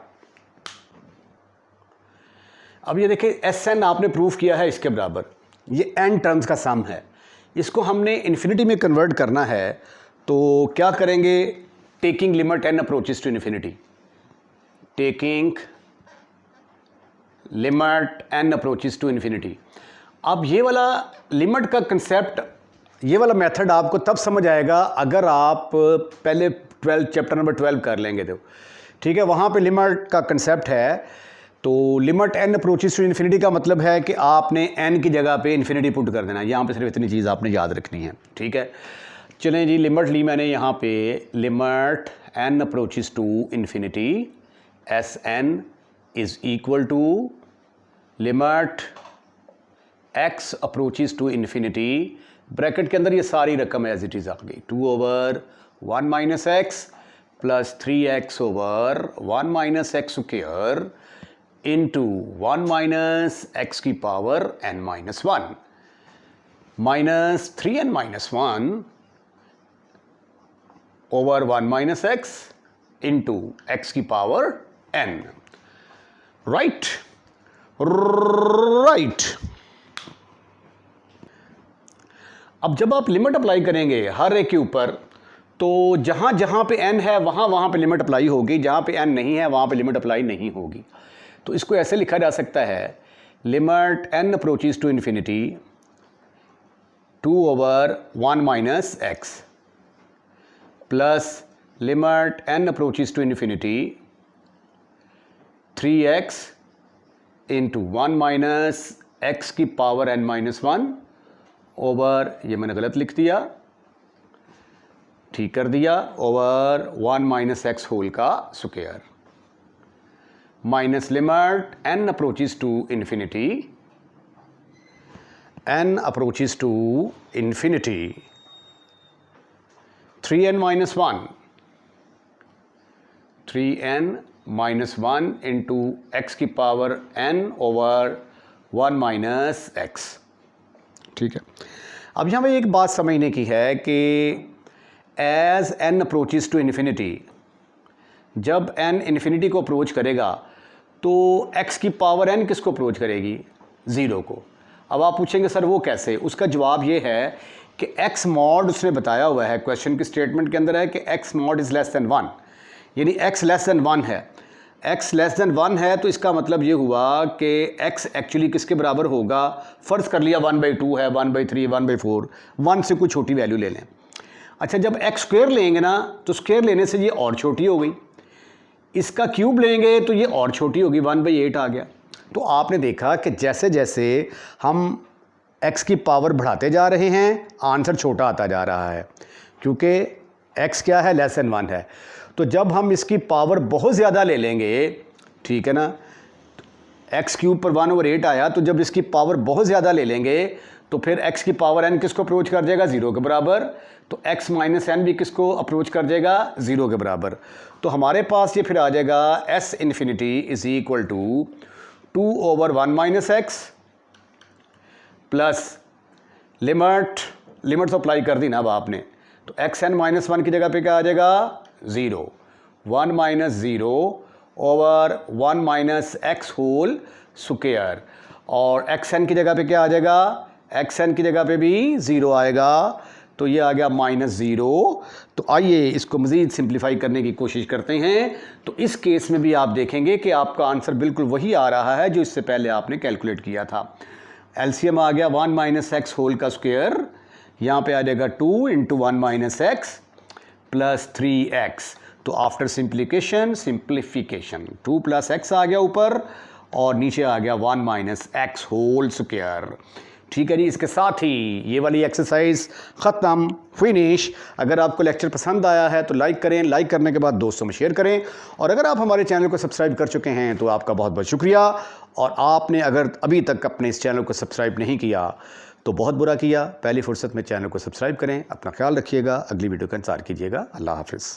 अब ये देखिए एस एन आपने प्रूफ किया है इसके बराबर, ये एन टर्म्स का सम है, इसको हमने इन्फिनिटी में कन्वर्ट करना है। तो क्या करेंगे, taking limit n approaches to infinity, taking limit n approaches to infinity. अब ये वाला लिमिट का कंसेप्ट, ये वाला मेथड आपको तब समझ आएगा अगर आप पहले चैप्टर नंबर 12 कर लेंगे तो, ठीक है। वहाँ पे लिमिट का कंसेप्ट है। तो limit n approaches to infinity का मतलब है कि आपने एन की जगह पे इन्फिनिटी पुट कर देना है। यहाँ पे सिर्फ इतनी चीज़ आपने याद रखनी है, ठीक है। चलें जी, लिमिट ली मैंने यहाँ पे, limit n approaches to infinity, s N is equal to limit x approaches to infinity, bracket के अंदर ये सारी रकम एज इट इज़ आ गई, 2 over 1 minus x plus 3x over 1 minus x square into 1 minus x की power n minus 1 minus 3n minus 1 over 1 minus x into x की power n। Right, अब जब आप लिमिट अप्लाई करेंगे हर एक के ऊपर, तो जहाँ जहाँ पे n है वहाँ पे लिमिट अप्लाई होगी, जहाँ पे n नहीं है वहाँ पे लिमिट अप्लाई नहीं होगी। तो इसको ऐसे लिखा जा सकता है, limit n approaches to infinity 2 over 1 minus x plus limit n approaches to infinity 3x into 1 minus x की पावर n माइनस 1 ओवर, ये मैंने गलत लिख दिया, ठीक कर दिया, ओवर 1 माइनस एक्स होल का square minus limit n approaches to infinity, n approaches to infinity 3n minus 1, 3n minus 1 into x की power n over 1 minus x. ठीक है, अब यहाँ पे एक बात समझने की है कि as n approaches to infinity, जब n इन्फिनिटी को अप्रोच करेगा तो x की पावर n किसको अप्रोच करेगी? ज़ीरो को। अब आप पूछेंगे सर वो कैसे? उसका जवाब ये है कि x मॉड उसने बताया हुआ है, क्वेश्चन की स्टेटमेंट के अंदर है कि x mod is less than 1, यानी x लेस दैन 1 है। x लेस दैन 1 है तो इसका मतलब ये हुआ कि x एक्चुअली किसके बराबर होगा? फ़र्ज़ कर लिया 1/2 है, 1/3, 1/4, 1 से कोई छोटी वैल्यू ले लें। अच्छा, जब x स्क्वायर लेंगे ना तो स्क्वायर लेने से ये और छोटी हो गई, इसका क्यूब लेंगे तो ये और छोटी होगी, 1/8 आ गया। तो आपने देखा कि जैसे जैसे हम x की पावर बढ़ाते जा रहे हैं आंसर छोटा आता जा रहा है, क्योंकि x क्या है? लेस दैन 1 है। तो जब हम इसकी पावर बहुत ज़्यादा ले लेंगे, ठीक है ना, x क्यूब पर 1/8 आया, तो जब इसकी पावर बहुत ज़्यादा ले लेंगे तो फिर x की पावर n किसको अप्रोच कर जाएगा? ज़ीरो के बराबर। तो x माइनस n भी किसको अप्रोच कर जाएगा? ज़ीरो के बराबर। तो हमारे पास ये फिर आ जाएगा s infinity is equal to 2 over 1 minus x plus limit तो अप्लाई कर दी ना अब आपने, तो एक्स एन माइनस 1 की जगह पे क्या आ जाएगा? 0, 1 minus 0 over 1 minus x whole square, और एक्स एन की जगह पे क्या आ जाएगा? एक्स एन की जगह पे भी 0 आएगा, तो ये आ गया -0। तो आइए इसको मज़ीद सिंप्लीफाई करने की कोशिश करते हैं। तो इस केस में भी आप देखेंगे कि आपका आंसर बिल्कुल वही आ रहा है जो इससे पहले आपने कैलकुलेट किया था। एलसीएम आ गया 1 माइनस एक्स होल का स्क्वायर, यहाँ पे आ जाएगा 2 into 1 minus x plus 3x। तो आफ्टर सिंप्लीफिकेशन 2 प्लस एक्स आ गया ऊपर और नीचे आ गया 1 माइनस एक्स होल स्क्वायर। ठीक है जी, इसके साथ ही ये वाली एक्सरसाइज ख़त्म, फिनिश। अगर आपको लेक्चर पसंद आया है तो लाइक करें, लाइक करने के बाद दोस्तों में शेयर करें, और अगर आप हमारे चैनल को सब्सक्राइब कर चुके हैं तो आपका बहुत बहुत शुक्रिया, और आपने अगर अभी तक अपने इस चैनल को सब्सक्राइब नहीं किया तो बहुत बुरा किया। पहली फुर्सत में चैनल को सब्सक्राइब करें। अपना ख्याल रखिएगा, अगली वीडियो का इंतज़ार कीजिएगा। अल्लाह हाफ़िज़।